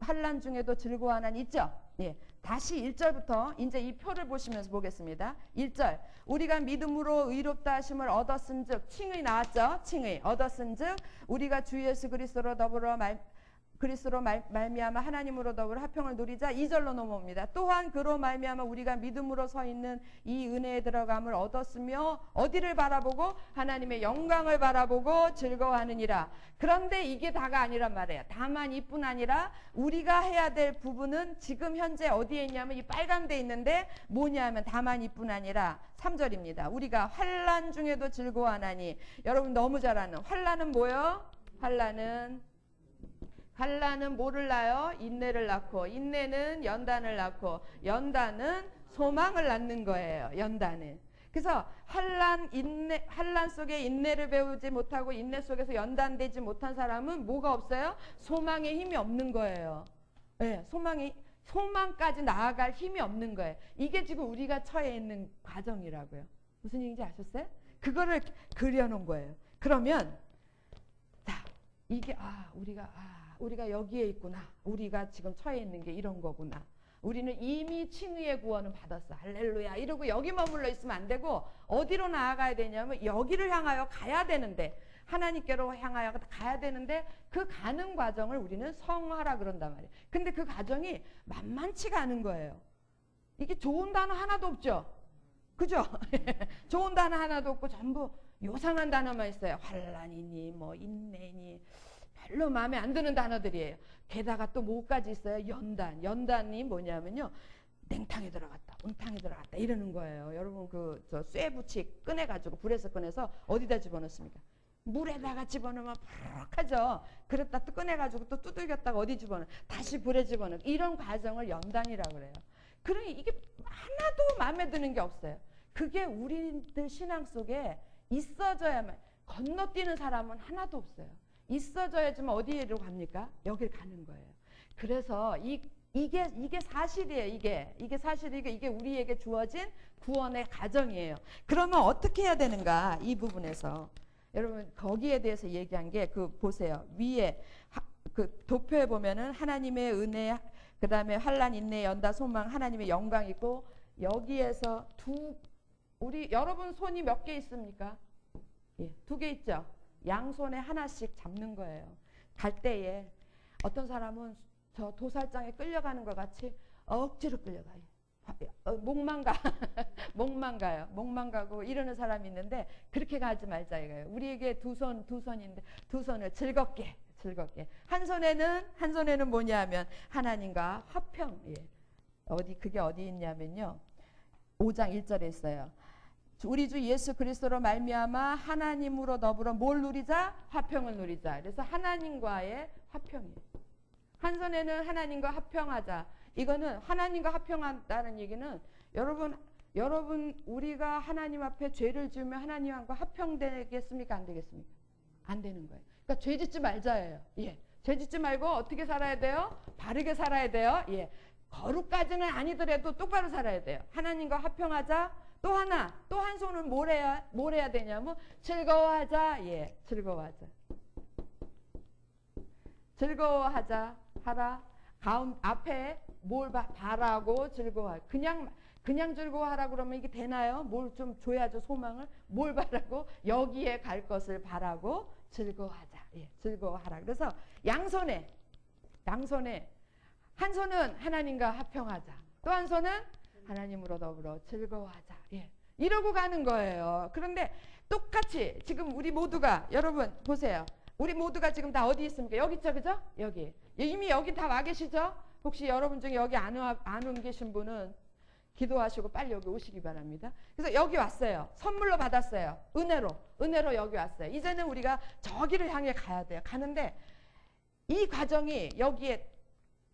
환난 중에도 즐거워하나니 있죠? 예. 다시 1절부터 이제 이 표를 보시면서 보겠습니다. 1절. 우리가 믿음으로 의롭다 하심을 얻었은즉, 칭의 나왔죠? 칭의 얻었은즉 우리가 주 예수 그리스도로 말미암아 하나님으로 더불어 화평을 누리자. 2절로 넘어옵니다. 또한 그로 말미암아 우리가 믿음으로 서 있는 이 은혜에 들어감을 얻었으며 어디를 바라보고? 하나님의 영광을 바라보고 즐거워하느니라. 그런데 이게 다가 아니란 말이에요. 다만 이뿐 아니라 우리가 해야 될 부분은 지금 현재 어디에 있냐면 이 빨간 데 있는데 뭐냐면 다만 이뿐 아니라 3절입니다. 우리가 환난 중에도 즐거워하나니. 여러분 너무 잘 아는 환난은 뭐예요? 환난은 뭐를 낳아요? 인내를 낳고, 인내는 연단을 낳고, 연단은 소망을 낳는 거예요. 연단은. 그래서 환난 속에 인내를 배우지 못하고 인내 속에서 연단되지 못한 사람은 뭐가 없어요? 소망의 힘이 없는 거예요. 네, 소망까지 나아갈 힘이 없는 거예요. 이게 지금 우리가 처해 있는 과정이라고요. 무슨 얘기인지 아셨어요? 그거를 그려놓은 거예요. 그러면 자, 이게 우리가 여기에 있구나. 우리가 지금 처해 있는 게 이런 거구나. 우리는 이미 칭의의 구원을 받았어. 할렐루야. 이러고 여기 머물러 있으면 안 되고 어디로 나아가야 되냐면 여기를 향하여 가야 되는데, 하나님께로 향하여 가야 되는데 그 가는 과정을 우리는 성화라 그런단 말이에요. 근데 그 과정이 만만치가 않은 거예요. 이게 좋은 단어 하나도 없죠. 그죠? 좋은 단어 하나도 없고 전부 요상한 단어만 있어요. 환난이니 뭐 인내니 별로 마음에 안 드는 단어들이에요. 게다가 또 뭐까지 있어요? 연단이 뭐냐면요, 냉탕에 들어갔다, 온탕에 들어갔다 이러는 거예요. 여러분 저 쇠붙이 꺼내가지고 불에서 꺼내서 어디다 집어넣습니까? 물에다가 집어넣으면 푸르하죠. 그랬다 또 꺼내가지고 또 두들겼다가 어디 집어넣어? 다시 불에 집어넣어. 이런 과정을 연단이라고 그래요. 그러니 이게 하나도 마음에 드는 게 없어요. 그게 우리들 신앙 속에 있어져야만. 건너뛰는 사람은 하나도 없어요. 있어져야지만 어디로 갑니까? 여길 가는 거예요. 그래서 이게 사실이에요. 이게 사실이고 이게 우리에게 주어진 구원의 가정이에요. 그러면 어떻게 해야 되는가? 이 부분에서 여러분 거기에 대해서 얘기한 게 그 보세요. 위에 그 도표에 보면은 하나님의 은혜, 그 다음에 환난, 인내, 연다, 소망, 하나님의 영광 있고 여기에서 우리 여러분 손이 몇 개 있습니까? 예, 2개 있죠. 양손에 하나씩 잡는 거예요. 갈 때에 어떤 사람은 저 도살장에 끌려가는 것 같이 억지로 끌려가요. 목만 가. 목만 가요. 목만 가고 이러는 사람이 있는데 그렇게 가지 말자 이거예요. 우리에게 두 손인데 두 손을 즐겁게 한 손에는 뭐냐 하면 하나님과 화평. 예. 그게 어디 있냐면요. 5장 1절에 있어요. 우리 주 예수 그리스도로 말미암아 하나님으로 더불어 뭘 누리자? 화평을 누리자. 그래서 하나님과의 화평이에요. 한 손에는 하나님과 화평하자. 이거는 하나님과 화평한다는 얘기는 여러분 우리가 하나님 앞에 죄를 지으면 하나님과 화평되겠습니까? 안 되겠습니까? 안 되는 거예요. 그러니까 죄 짓지 말자예요. 예. 죄 짓지 말고 어떻게 살아야 돼요? 바르게 살아야 돼요. 예. 거룩까지는 아니더라도 똑바로 살아야 돼요. 하나님과 화평하자. 또 한 손은 뭘 해야 되냐면 즐거워하자. 예. 즐거워하자. 하라. 앞에 뭘 바라고 즐거워. 그냥 즐거워하라 그러면 이게 되나요? 뭘 좀 줘야죠. 소망을. 뭘 바라고? 여기에 갈 것을 바라고 즐거워하자. 예, 즐거워하라. 그래서 양손에 한 손은 하나님과 화평하자. 또 한 손은 하나님으로 더불어 즐거워하자. 예, 이러고 가는 거예요. 그런데 똑같이 지금 우리 모두가 여러분 보세요. 우리 모두가 지금 다 어디 있습니까? 여기 있죠, 그죠? 여기. 이미 여기 다 와 계시죠? 혹시 여러분 중에 여기 안 온 계신 분은 기도하시고 빨리 여기 오시기 바랍니다. 그래서 여기 왔어요. 선물로 받았어요. 은혜로 여기 왔어요. 이제는 우리가 저기를 향해 가야 돼요. 가는데 이 과정이 여기에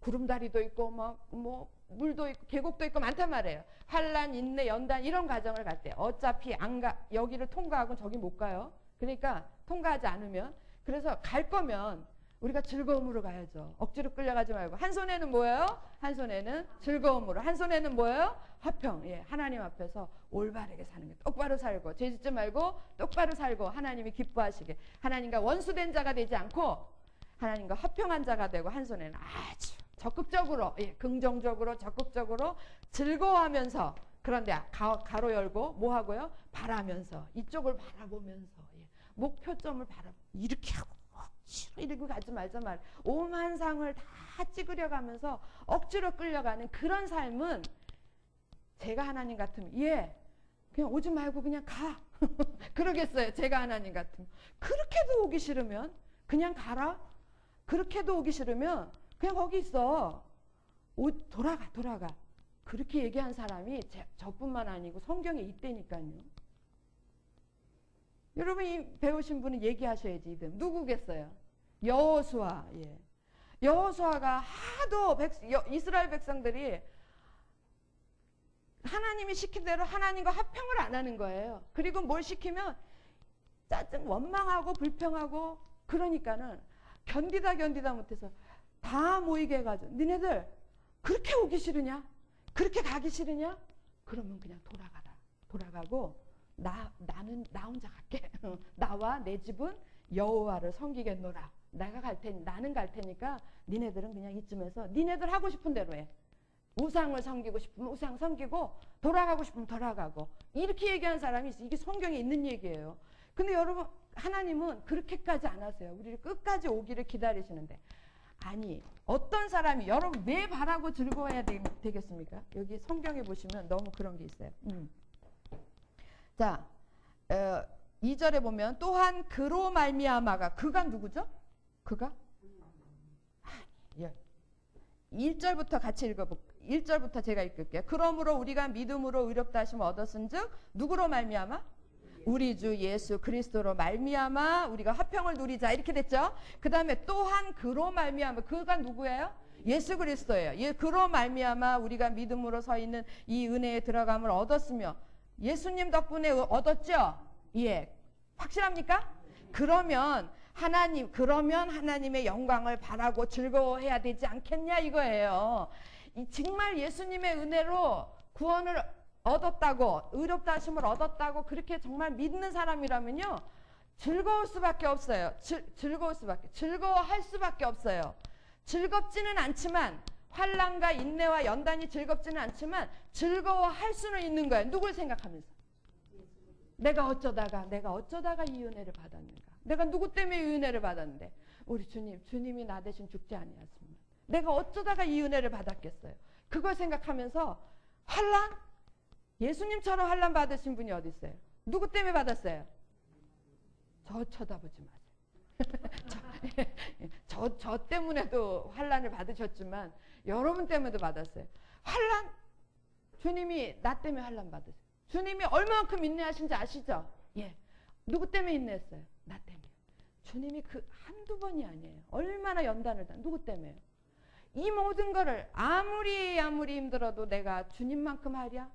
구름다리도 있고 뭐 물도 있고 계곡도 있고 많단 말이에요. 환난, 인내, 연단 이런 과정을 갈 때 어차피 여기를 통과하고는 저기 못 가요. 그러니까 통과하지 않으면 그래서 갈 거면 우리가 즐거움으로 가야죠. 억지로 끌려가지 말고. 한 손에는 뭐예요? 한 손에는 즐거움으로. 한 손에는 뭐예요? 화평. 예, 하나님 앞에서 올바르게 사는 게 똑바로 살고 죄 짓지 말고 똑바로 살고 하나님이 기뻐하시게 하나님과 원수된 자가 되지 않고 하나님과 화평한 자가 되고 한 손에는 아주 적극적으로 긍정적으로 적극적으로 즐거워하면서 그런데 가로 열고 뭐 하고요? 바라면서 이쪽을 바라보면서 목표점을 이렇게 하고 억지로 이러고 가지 말자 말. 오만 상을 다 찍으려 가면서 억지로 끌려가는 그런 삶은 제가 하나님 같으면 그냥 오지 말고 그냥 가. 그러겠어요. 제가 하나님 같으면. 그렇게도 오기 싫으면 그냥 가라. 그렇게도 오기 싫으면 그냥 거기 있어. 돌아가. 그렇게 얘기한 사람이 저뿐만 아니고 성경에 있다니까요. 여러분이 배우신 분은 얘기하셔야지. 이름 누구겠어요? 여호수아. 예. 여호수아가 하도 이스라엘 백성들이 하나님이 시킨 대로 하나님과 화평을 안 하는 거예요. 그리고 뭘 시키면 짜증, 원망하고 불평하고 그러니까는 견디다 못해서 다 모이게 해가지고 니네들 그렇게 오기 싫으냐? 그렇게 가기 싫으냐? 그러면 그냥 돌아가고 나는 나 혼자 갈게. 나와 내 집은 여호와를 섬기겠노라. 나는 갈 테니까 니네들은 그냥 이쯤에서 니네들 하고 싶은 대로 해. 우상을 섬기고 싶으면 우상 섬기고 돌아가고 싶으면 돌아가고 이렇게 얘기하는 사람이 있어요. 이게 성경에 있는 얘기예요. 근데 여러분 하나님은 그렇게까지 안 하세요. 우리를 끝까지 오기를 기다리시는데 아니 어떤 사람이 여러분 왜 바라고 즐거워해야 되겠습니까? 여기 성경에 보시면 너무 그런 게 있어요. 자 2절에 보면 또한 그로 말미암아가 그가 누구죠? 그가? 1절부터 같이 읽어볼게요. 1절부터 제가 읽을게요. 그러므로 우리가 믿음으로 의롭다 하심을 얻었은즉 누구로 말미암아? 우리 주 예수 그리스도로 말미암아 우리가 화평을 누리자 이렇게 됐죠. 그 다음에 또한 그로 말미암아 그가 누구예요? 예수 그리스도예요. 그로 말미암아 우리가 믿음으로 서 있는 이 은혜에 들어감을 얻었으며 예수님 덕분에 얻었죠? 예. 확실합니까? 그러면 하나님, 그러면 하나님의 영광을 바라고 즐거워해야 되지 않겠냐 이거예요. 정말 예수님의 은혜로 구원을 얻었다고, 의롭다 하심을 얻었다고 그렇게 정말 믿는 사람이라면요, 즐거울 수밖에 없어요. 즐거워할 수밖에 없어요. 즐겁지는 않지만, 환난과 인내와 연단이 즐겁지는 않지만 즐거워할 수는 있는 거예요. 누굴 생각하면서? 내가 어쩌다가 이 은혜를 받았는가? 내가 누구 때문에 이 은혜를 받았는데? 우리 주님이 나 대신 죽지 아니하시면 내가 어쩌다가 이 은혜를 받았겠어요? 그걸 생각하면서 환난? 예수님처럼 환난 받으신 분이 어디 있어요? 누구 때문에 받았어요? 저 쳐다보지 마세요. 저 때문에도 환난을 받으셨지만 여러분 때문에도 받았어요. 환난? 주님이 나 때문에 환난 받으세요. 주님이 얼마만큼 인내하신지 아시죠? 예. 누구 때문에 인내했어요? 나 때문에. 주님이 그 한두 번이 아니에요. 얼마나 연단을 누구 때문에요? 이 모든 거를 아무리 힘들어도 내가 주님만큼 하랴?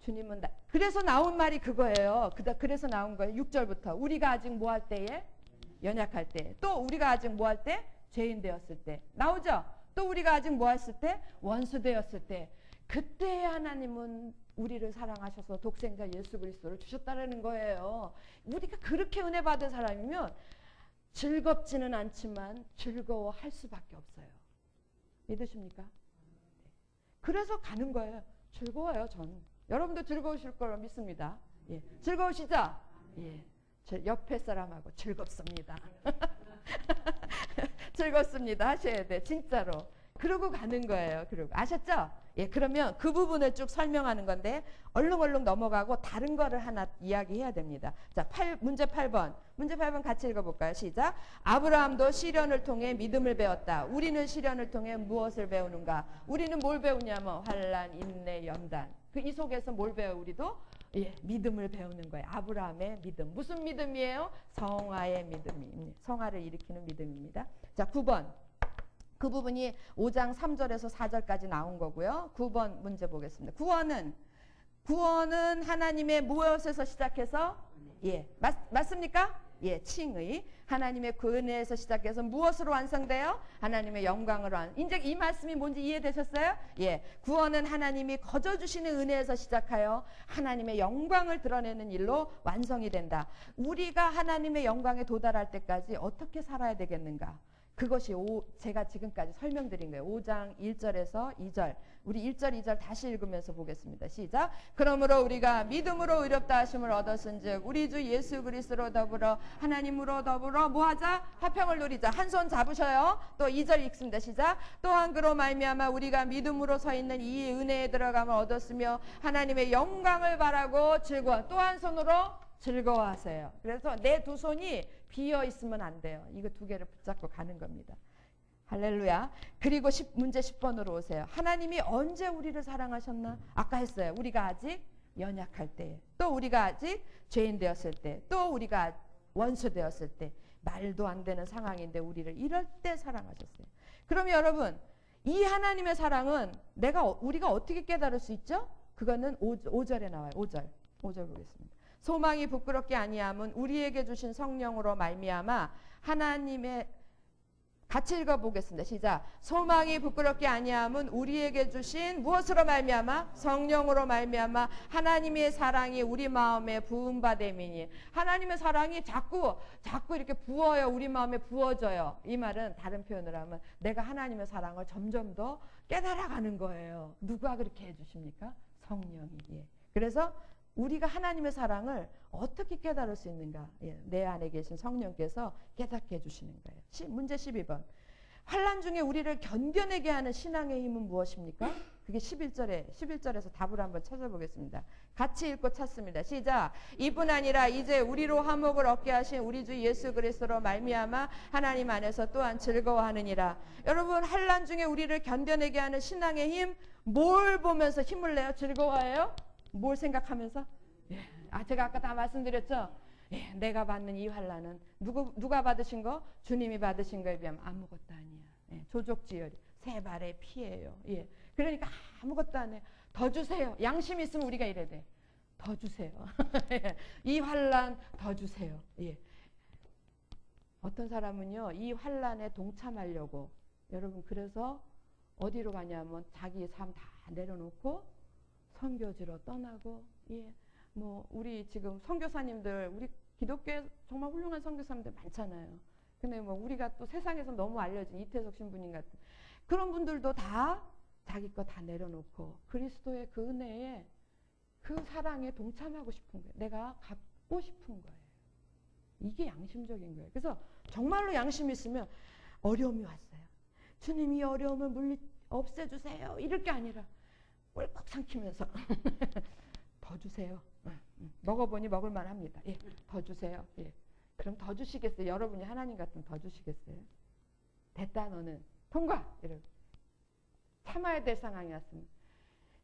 주님은 그래서 나온 말이 그거예요. 그래서 나온 거예요. 6절부터. 우리가 아직 뭐 할 때에? 연약할 때. 또 우리가 아직 뭐 할 때? 죄인 되었을 때. 나오죠? 또 우리가 아직 뭐 했을 때? 원수 되었을 때. 그때 하나님은 우리를 사랑하셔서 독생자 예수 그리스도를 주셨다는 거예요. 우리가 그렇게 은혜 받은 사람이면 즐겁지는 않지만 즐거워할 수밖에 없어요. 믿으십니까? 그래서 가는 거예요. 즐거워요, 저는. 여러분도 즐거우실 거로 믿습니다. 예. 즐거우시죠? 예. 옆에 사람하고 즐겁습니다. 즐겁습니다 하셔야 돼, 진짜로. 그러고 가는 거예요. 그러고 아셨죠? 예, 그러면 그 부분을 쭉 설명하는 건데 얼른 넘어가고 다른 거를 하나 이야기해야 됩니다. 자, 문제 8번. 문제 8번 같이 읽어볼까요? 시작. 아브라함도 시련을 통해 믿음을 배웠다. 우리는 시련을 통해 무엇을 배우는가? 우리는 뭘 배우냐면 환난, 인내, 연단. 이 속에서 뭘 배워 우리도? 예, 믿음을 배우는 거예요. 아브라함의 믿음. 무슨 믿음이에요? 성화의 믿음이. 성화를 일으키는 믿음입니다. 자, 9번. 그 부분이 5장 3절에서 4절까지 나온 거고요. 9번 문제 보겠습니다. 구원은 하나님의 무엇에서 시작해서? 예, 맞습니까? 예, 칭의. 하나님의 그 은혜에서 시작해서 무엇으로 완성돼요? 하나님의 영광으로 이제 이 말씀이 뭔지 이해되셨어요? 예, 구원은 하나님이 거저 주시는 은혜에서 시작하여 하나님의 영광을 드러내는 일로 완성이 된다. 우리가 하나님의 영광에 도달할 때까지 어떻게 살아야 되겠는가? 그것이 제가 지금까지 설명드린 거예요. 5장 1절에서 2절. 우리 1절, 2절 다시 읽으면서 보겠습니다. 시작. 그러므로 우리가 믿음으로 의롭다 하심을 얻었은즉 우리 주 예수 그리스도로 더불어 하나님으로 더불어 뭐하자? 화평을 누리자. 한 손 잡으셔요. 또 2절 읽습니다. 시작. 또한 그로 말미암아 우리가 믿음으로 서 있는 이 은혜에 들어감을 얻었으며 하나님의 영광을 바라고 즐거워. 또 한 손으로 즐거워하세요. 그래서 내 두 손이 비어 있으면 안 돼요. 이거 두 개를 붙잡고 가는 겁니다. 할렐루야. 그리고 문제 10번으로 오세요. 하나님이 언제 우리를 사랑하셨나? 아까 했어요. 우리가 아직 연약할 때, 또 우리가 아직 죄인 되었을 때, 또 우리가 원수 되었을 때, 말도 안 되는 상황인데 우리를 이럴 때 사랑하셨어요. 그럼 여러분, 이 하나님의 사랑은 우리가 어떻게 깨달을 수 있죠? 그거는 5절에 나와요. 5절 보겠습니다. 소망이 부끄럽게 아니함은 우리에게 주신 성령으로 말미암아 하나님의 같이 읽어보겠습니다. 시작. 소망이 부끄럽게 아니함은 우리에게 주신 무엇으로 말미암아? 성령으로 말미암아 하나님의 사랑이 우리 마음에 부음받음이니. 하나님의 사랑이 자꾸 이렇게 부어요. 우리 마음에 부어져요. 이 말은 다른 표현을 하면 내가 하나님의 사랑을 점점 더 깨달아가는 거예요. 누가 그렇게 해주십니까? 성령이. 예. 그래서 우리가 하나님의 사랑을 어떻게 깨달을 수 있는가? 예, 내 안에 계신 성령께서 깨닫게 해주시는 거예요. 문제 12번. 환난 중에 우리를 견뎌내게 하는 신앙의 힘은 무엇입니까? 그게 11절에서 답을 한번 찾아보겠습니다. 같이 읽고 찾습니다. 시작. 이뿐 아니라 이제 우리로 화목을 얻게 하신 우리 주 예수 그리스도로 말미암아 하나님 안에서 또한 즐거워하느니라. 여러분, 환난 중에 우리를 견뎌내게 하는 신앙의 힘, 뭘 보면서 힘을 내요? 즐거워해요? 뭘 생각하면서? 예. 제가 아까 다 말씀드렸죠? 예, 내가 받는 이 환난은 누가 받으신 거? 주님이 받으신 거에 비하면 아무것도 아니야. 예, 조족지혈이 새 발의 피예요. 예, 그러니까 아무것도 안 해요. 더 주세요. 양심 있으면 우리가 이래야 돼. 더 주세요. 이 환난 더 주세요. 예. 어떤 사람은요, 이 환란에 동참하려고, 여러분, 그래서 어디로 가냐면 자기 삶 다 내려놓고 선교지로 떠나고, 예, 뭐 우리 지금 선교사님들, 우리 기독교에 정말 훌륭한 선교사님들 많잖아요. 근데 뭐 우리가 또 세상에서 너무 알려진 이태석 신부님 같은 그런 분들도 다 자기 거 다 내려놓고 그리스도의 그 은혜에, 그 사랑에 동참하고 싶은 거예요. 내가 갖고 싶은 거예요. 이게 양심적인 거예요. 그래서 정말로 양심 있으면 어려움이 왔어요. 주님, 이 어려움을 없애주세요. 이럴 게 아니라 꿀꺽 삼키면서 더 주세요. 먹어보니 먹을만 합니다. 예, 더 주세요. 예. 그럼 더 주시겠어요? 여러분이 하나님 같으면 더 주시겠어요? 됐다 너는 통과! 이러고 참아야 될 상황이 왔으면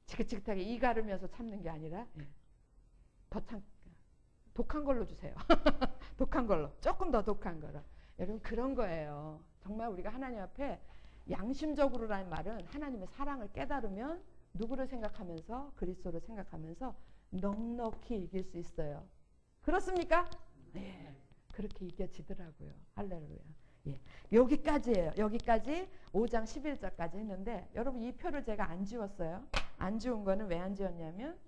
지긋지긋하게 이 가르면서 참는 게 아니라, 예, 더 독한 걸로 주세요. 독한 걸로, 조금 더 독한 거로. 여러분, 그런 거예요. 정말 우리가 하나님 앞에 양심적으로라는 말은 하나님의 사랑을 깨달으면 누구를 생각하면서, 그리스도를 생각하면서 넉넉히 이길 수 있어요. 그렇습니까? 예, 그렇게 이겨지더라고요. 할렐루야. 예, 여기까지예요. 여기까지 5장 11절까지 했는데, 여러분 이 표를 제가 안 지웠어요. 안 지운 거는 왜 안 지웠냐면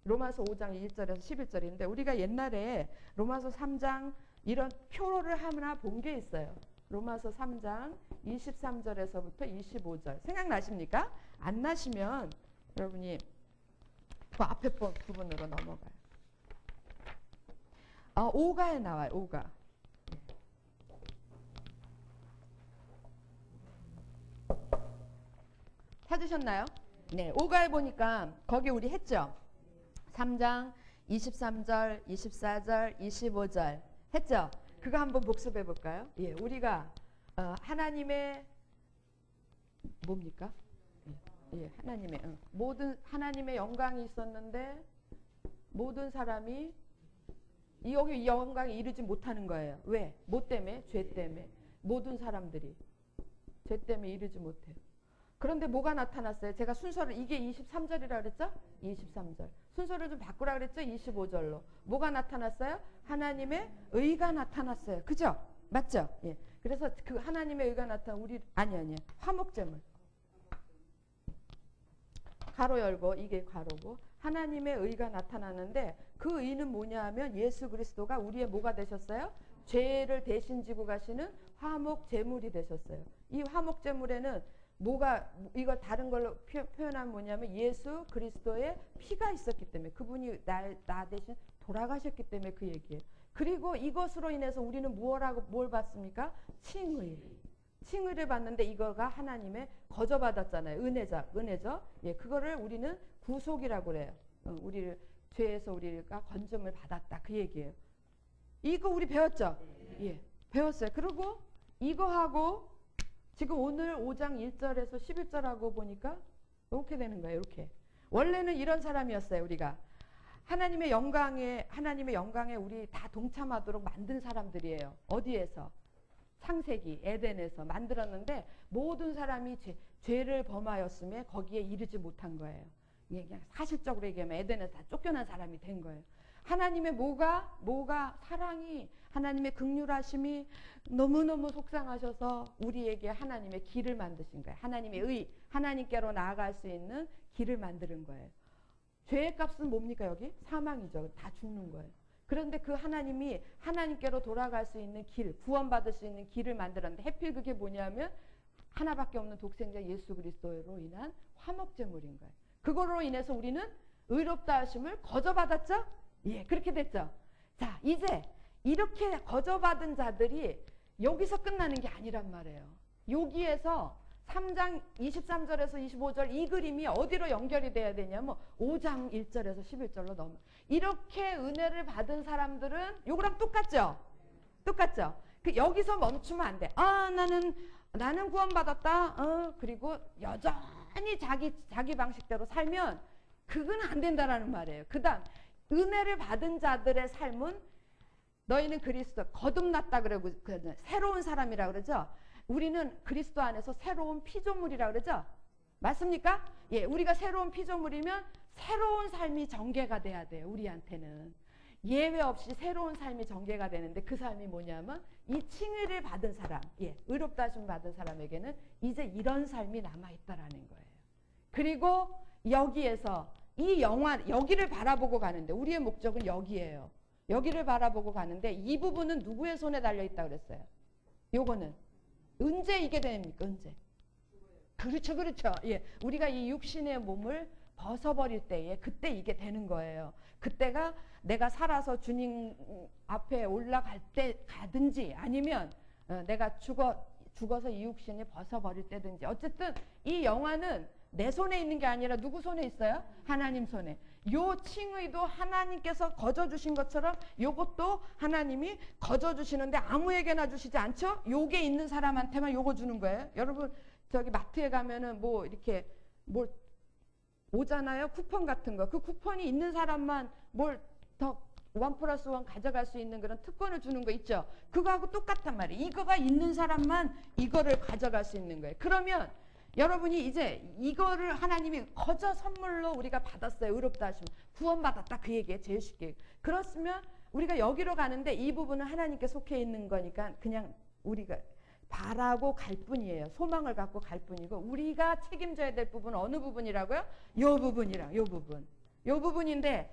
로마서 5장 1절에서 11절인데, 우리가 옛날에 로마서 3장 이런 표를 하나 본 게 있어요. 로마서 3장 23절에서부터 25절 생각나십니까? 안 나시면 여러분이 그 앞에 부분으로 넘어가요. 5가에 나와요. 5가. 찾으셨나요? 네, 5가에 보니까 거기 우리 했죠? 3장 23절, 24절, 25절 했죠? 그거 한번 복습해 볼까요? 예, 우리가 하나님의 뭡니까? 예, 하나님의 모든 하나님의 영광이 있었는데 모든 사람이 여기 영광에 이르지 못하는 거예요. 왜? 뭐 때문에? 죄 때문에. 모든 사람들이 죄 때문에 이르지 못해요. 그런데 뭐가 나타났어요? 제가 순서를, 이게 23절이라 그랬죠? 23절. 순서를 좀 바꾸라 그랬죠? 25절로. 뭐가 나타났어요? 하나님의 의가 나타났어요. 그죠? 맞죠? 예. 그래서 그 하나님의 의가 나타난 아니. 화목제물. 가로 열고, 이게 가로고. 하나님의 의가 나타나는데 그 의는 뭐냐 하면 예수 그리스도가 우리의 뭐가 되셨어요? 죄를 대신 지고 가시는 화목제물이 되셨어요. 이 화목제물에는 뭐가, 이걸 다른 걸로 표현하면 뭐냐면 예수 그리스도의 피가 있었기 때문에, 그분이 나 대신 돌아가셨기 때문에 그 얘기예요. 그리고 이것으로 인해서 우리는 뭘 받습니까? 칭의를 받는데 이거가 하나님의 거저받았잖아요. 은혜죠. 예, 그거를 우리는 구속이라고 그래요. 우리를 죄에서 우리가 건짐을 받았다, 그 얘기예요. 이거 우리 배웠죠? 예, 배웠어요. 그리고 이거하고 지금 오늘 5장 1절에서 11절하고 보니까 이렇게 되는 거예요. 이렇게. 원래는 이런 사람이었어요. 우리가 하나님의 영광에 우리 다 동참하도록 만든 사람들이에요. 어디에서? 창세기 에덴에서 만들었는데 모든 사람이 죄를 범하였음에 거기에 이르지 못한 거예요. 그냥 사실적으로 얘기하면 에덴에서 다 쫓겨난 사람이 된 거예요. 하나님의 뭐가 사랑이, 하나님의 긍휼하심이 너무너무 속상하셔서 우리에게 하나님의 길을 만드신 거예요. 하나님의 의, 하나님께로 나아갈 수 있는 길을 만드는 거예요. 죄의 값은 뭡니까? 여기? 사망이죠. 다 죽는 거예요. 그런데 그 하나님이 하나님께로 돌아갈 수 있는 길, 구원받을 수 있는 길을 만들었는데, 해필 그게 뭐냐면 하나밖에 없는 독생자 예수 그리스도로 인한 화목제물인 거예요. 그거로 인해서 우리는 의롭다 하심을 거저받았죠? 예, 그렇게 됐죠. 자, 이제 이렇게 거저받은 자들이 여기서 끝나는 게 아니란 말이에요. 여기에서 3장 23절에서 25절 이 그림이 어디로 연결이 돼야 되냐면 5장 1절에서 11절로 넘어. 이렇게 은혜를 받은 사람들은 요거랑 똑같죠? 똑같죠? 여기서 멈추면 안 돼. 나는 구원받았다. 그리고 여전히 자기 방식대로 살면 그건 안 된다라는 말이에요. 그다음 은혜를 받은 자들의 삶은 너희는 그리스도 거듭났다 그러고 새로운 사람이라 그러죠. 우리는 그리스도 안에서 새로운 피조물이라 그러죠. 맞습니까? 예, 우리가 새로운 피조물이면 새로운 삶이 전개가 돼야 돼요. 우리한테는 예외 없이 새로운 삶이 전개가 되는데 그 삶이 뭐냐면 이 칭의를 받은 사람, 의롭다 하심 받은 사람에게는 이제 이런 삶이 남아있다라는 거예요. 그리고 여기에서 여기를 바라보고 가는데 우리의 목적은 여기예요. 여기를 바라보고 가는데 이 부분은 누구의 손에 달려있다고 그랬어요? 요거는 언제 이게 됩니까? 언제? 그렇죠, 그렇죠. 우리가 이 육신의 몸을 벗어버릴 때에 그때 이게 되는 거예요. 그때가 내가 살아서 주님 앞에 올라갈 때 가든지 아니면 내가 죽어서 이 육신을 벗어버릴 때든지 어쨌든 이 영화는 내 손에 있는 게 아니라 누구 손에 있어요? 하나님 손에. 요 칭의도 하나님께서 거저주신 것처럼 요것도 하나님이 거저주시는데 아무에게나 주시지 않죠? 요게 있는 사람한테만 요거 주는 거예요. 여러분 저기 마트에 가면은 뭐 이렇게 뭘 오잖아요. 쿠폰 같은 거. 그 쿠폰이 있는 사람만 뭘 더 1+1 가져갈 수 있는 그런 특권을 주는 거 있죠. 그거하고 똑같단 말이에요. 이거가 있는 사람만 이거를 가져갈 수 있는 거예요. 그러면 여러분이 이제 이거를 하나님이 거저 선물로 우리가 받았어요. 의롭다 하시면 구원받았다 그 얘기예요. 제일 쉽게. 그렇으면 우리가 여기로 가는데 이 부분은 하나님께 속해 있는 거니까 그냥 우리가 바라고 갈 뿐이에요. 소망을 갖고 갈 뿐이고 우리가 책임져야 될 부분은 어느 부분이라고요? 요 부분이랑 요 부분. 요 부분인데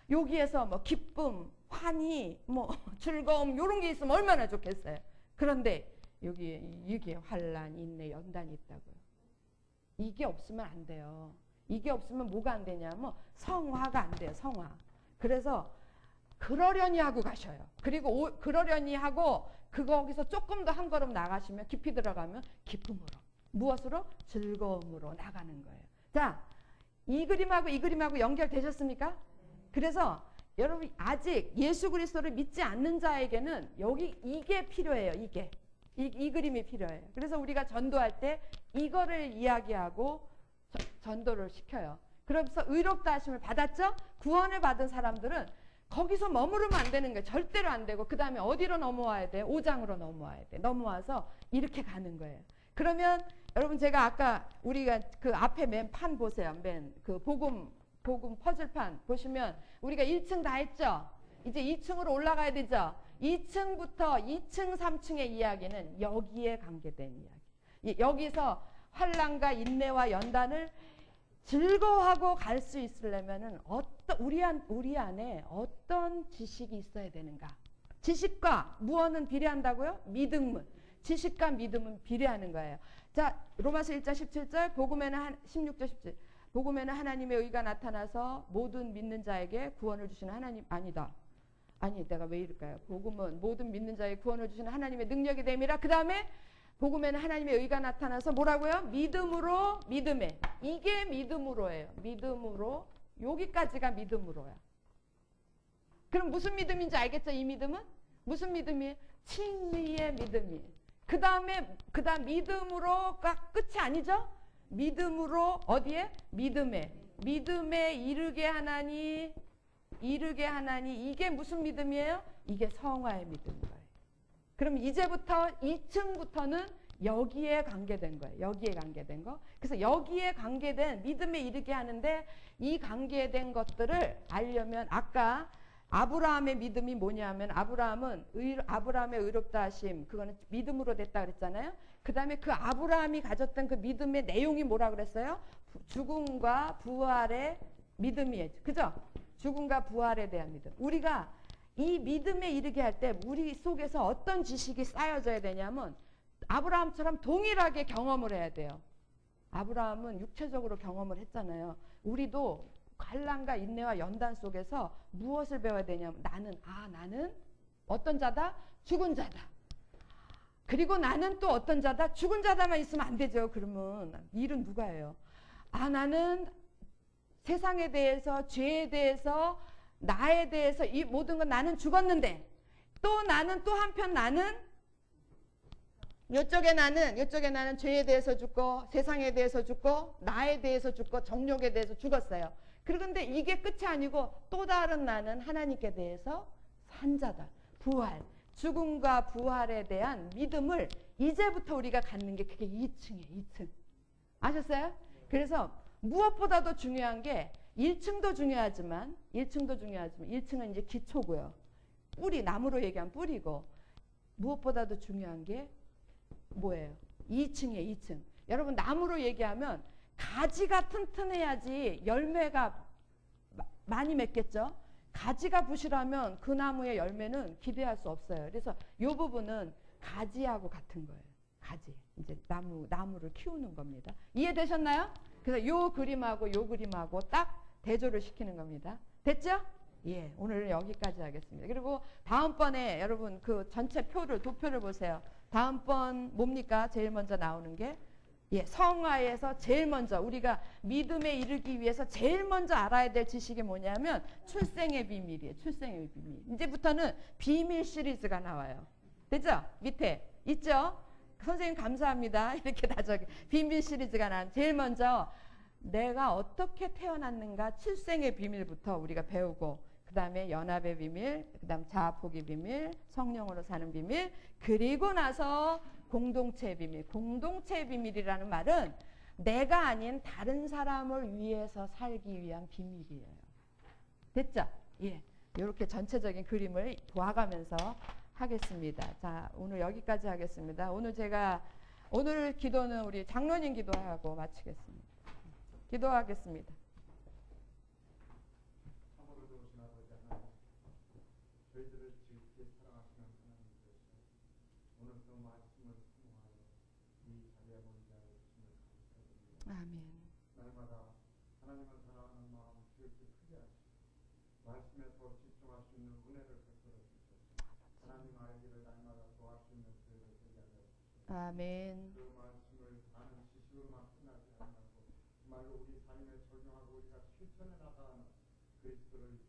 여기에서 뭐 기쁨, 환희, 뭐 즐거움 요런 게 있으면 얼마나 좋겠어요. 그런데 여기에 환란, 인내, 연단이 있다고요. 이게 없으면 안 돼요. 이게 없으면 뭐가 안 되냐면 성화가 안 돼요. 성화. 그래서 그러려니 하고 가셔요. 그리고 그러려니 하고 거기서 조금 더 한 걸음 나가시면 깊이 들어가면 기쁨으로 무엇으로? 즐거움으로 나가는 거예요. 자, 이 그림하고 연결되셨습니까? 그래서 여러분 아직 예수 그리스도를 믿지 않는 자에게는 이게 필요해요. 이 그림이 필요해요. 그래서 우리가 전도할 때 이거를 이야기하고 전도를 시켜요. 그래서 의롭다 하심을 받았죠? 구원을 받은 사람들은 거기서 머무르면 안 되는 거예요. 절대로 안 되고 그 다음에 어디로 넘어와야 돼? 5장으로 넘어와야 돼. 넘어와서 이렇게 가는 거예요. 그러면 여러분 제가 아까 우리가 그 앞에 맨 판 보세요. 맨 그 복음 퍼즐판 보시면 우리가 1층 다 했죠? 이제 2층으로 올라가야 되죠? 2층부터 2층, 3층의 이야기는 여기에 관계된 이야기. 여기서 환난과 인내와 연단을 즐거워하고 갈 수 있으려면은 우리 안에 어떤 지식이 있어야 되는가? 지식과 무엇은 비례한다고요? 믿음은. 지식과 믿음은 비례하는 거예요. 자, 로마서 1장 17절, 16절 17절. 복음에는 하나님의 의가 나타나서 모든 믿는 자에게 구원을 주시는 하나님 아니다. 아니 내가 왜 이럴까요? 복음은 모든 믿는 자에게 구원을 주시는 하나님의 능력이 됨이라. 그 다음에 복음에는 하나님의 의가 나타나서 뭐라고요? 믿음으로 믿음에. 이게 믿음으로예요. 믿음으로. 여기까지가 믿음으로야. 그럼 무슨 믿음인지 알겠죠? 이 믿음은? 무슨 믿음이에요? 칭의의 믿음이에요. 그 다음 믿음으로가 끝이 아니죠? 믿음으로 어디에? 믿음에 이르게 하나니 이게 무슨 믿음이에요? 이게 성화의 믿음이에요. 그럼 이제부터 2층부터는 여기에 관계된 거예요. 여기에 관계된 거. 그래서 여기에 관계된 믿음에 이르게 하는데 이 관계된 것들을 알려면 아까 아브라함의 믿음이 뭐냐면 아브라함의 의롭다 하심 그거는 믿음으로 됐다 그랬잖아요. 그 다음에 그 아브라함이 가졌던 그 믿음의 내용이 뭐라 그랬어요? 죽음과 부활의 믿음이에요. 그죠? 죽음과 부활에 대한 믿음. 우리가 이 믿음에 이르게 할 때 우리 속에서 어떤 지식이 쌓여져야 되냐면 아브라함처럼 동일하게 경험을 해야 돼요. 아브라함은 육체적으로 경험을 했잖아요. 우리도 환난과 인내와 연단 속에서 무엇을 배워야 되냐면 나는 어떤 자다? 죽은 자다. 그리고 나는 또 어떤 자다? 죽은 자다만 있으면 안 되죠. 그러면 일은 누가 해요? 나는 세상에 대해서 죄에 대해서 나에 대해서 이 모든 건 나는 죽었는데 또 한편 나는 이쪽에 나는 죄에 대해서 죽고 세상에 대해서 죽고 나에 대해서 죽고 정욕에 대해서 죽었어요. 그런데 이게 끝이 아니고 또 다른 나는 하나님께 대해서 산 자다. 부활. 죽음과 부활에 대한 믿음을 이제부터 우리가 갖는 게 그게 2층이에요. 2층. 아셨어요? 그래서 무엇보다도 중요한 게 1층도 중요하지만 1층은 이제 기초고요. 뿌리, 나무로 얘기하면 뿌리고, 무엇보다도 중요한 게 뭐예요? 2층이에요. 2층. 여러분, 나무로 얘기하면 가지가 튼튼해야지 열매가 많이 맺겠죠? 가지가 부실하면 그 나무의 열매는 기대할 수 없어요. 그래서 이 부분은 가지하고 같은 거예요. 가지. 이제 나무를 키우는 겁니다. 이해되셨나요? 그래서 요 그림하고 요 그림하고 딱 대조를 시키는 겁니다. 됐죠? 예, 오늘은 여기까지 하겠습니다. 그리고 다음번에 여러분 그 전체 표를, 도표를 보세요. 다음번 뭡니까? 제일 먼저 나오는 게, 예, 성화에서 제일 먼저 우리가 믿음에 이르기 위해서 제일 먼저 알아야 될 지식이 뭐냐면 출생의 비밀이에요. 출생의 비밀. 이제부터는 비밀 시리즈가 나와요. 됐죠? 밑에 있죠? 선생님 감사합니다. 이렇게 다 저기 비밀 시리즈가 나와요. 제일 먼저 내가 어떻게 태어났는가 출생의 비밀부터 우리가 배우고, 그 다음에 연합의 비밀, 그 다음 자아포기 비밀, 성령으로 사는 비밀, 그리고 나서 공동체의 비밀. 공동체의 비밀이라는 말은 내가 아닌 다른 사람을 위해서 살기 위한 비밀이에요. 됐죠? 예. 이렇게 전체적인 그림을 보아가면서 하겠습니다. 자, 오늘 여기까지 하겠습니다. 오늘 기도는 우리 장로님 기도하고 마치겠습니다. 기도하겠습니다. 저희들을 지극히 사랑하시는 하나님께서 오늘 그 말씀을 통하여 이 자리에 모이게 하여 주심을 감사드립니다. 아멘. 날마다 하나님을 사랑하는 마음 지극히 크게 하시고 말씀에 더 집중할 수 있는 은혜를 베풀어 주셔서 하나님 알기를 날마다 더할 수 있는 기회를 되게 하여 주셔서 아멘. 그 말씀을 아는 지식으로만 끝나지 않고 정말로 우리 삶에 적용하고 우리가 실천해 나가는 그리스도의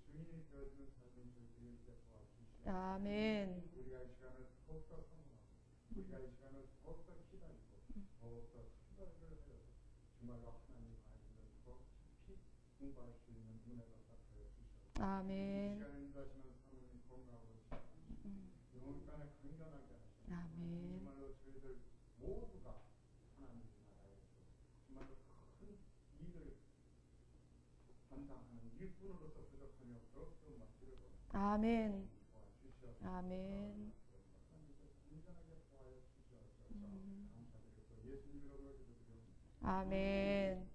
주인이 되어주는 삶을 저희들이 도와주시옵소서. 아멘. 우리가 이 시간을 더욱더 사모하고 우리가 이 시간을 더욱더 기다리고 더욱더 생각을 하여 정말로 하나님 말씀을 더 깊이 공부할 수 있는 은혜가 닦여 주시옵소서. 아멘. 이 시간에 인도하시는 사모님 건강으로 영혼간에 강건하게 하시옵소서. 아멘. 정말로 저희들 모두가 하나님 나라에서 정말로 큰 일을 감당하는 일꾼으로서 부족하며 더욱더 맡기를 원합니다. 아멘. 도와주시옵소서. 아멘. 아멘.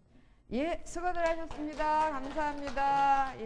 예, 수고들 하셨습니다. 감사합니다. 예.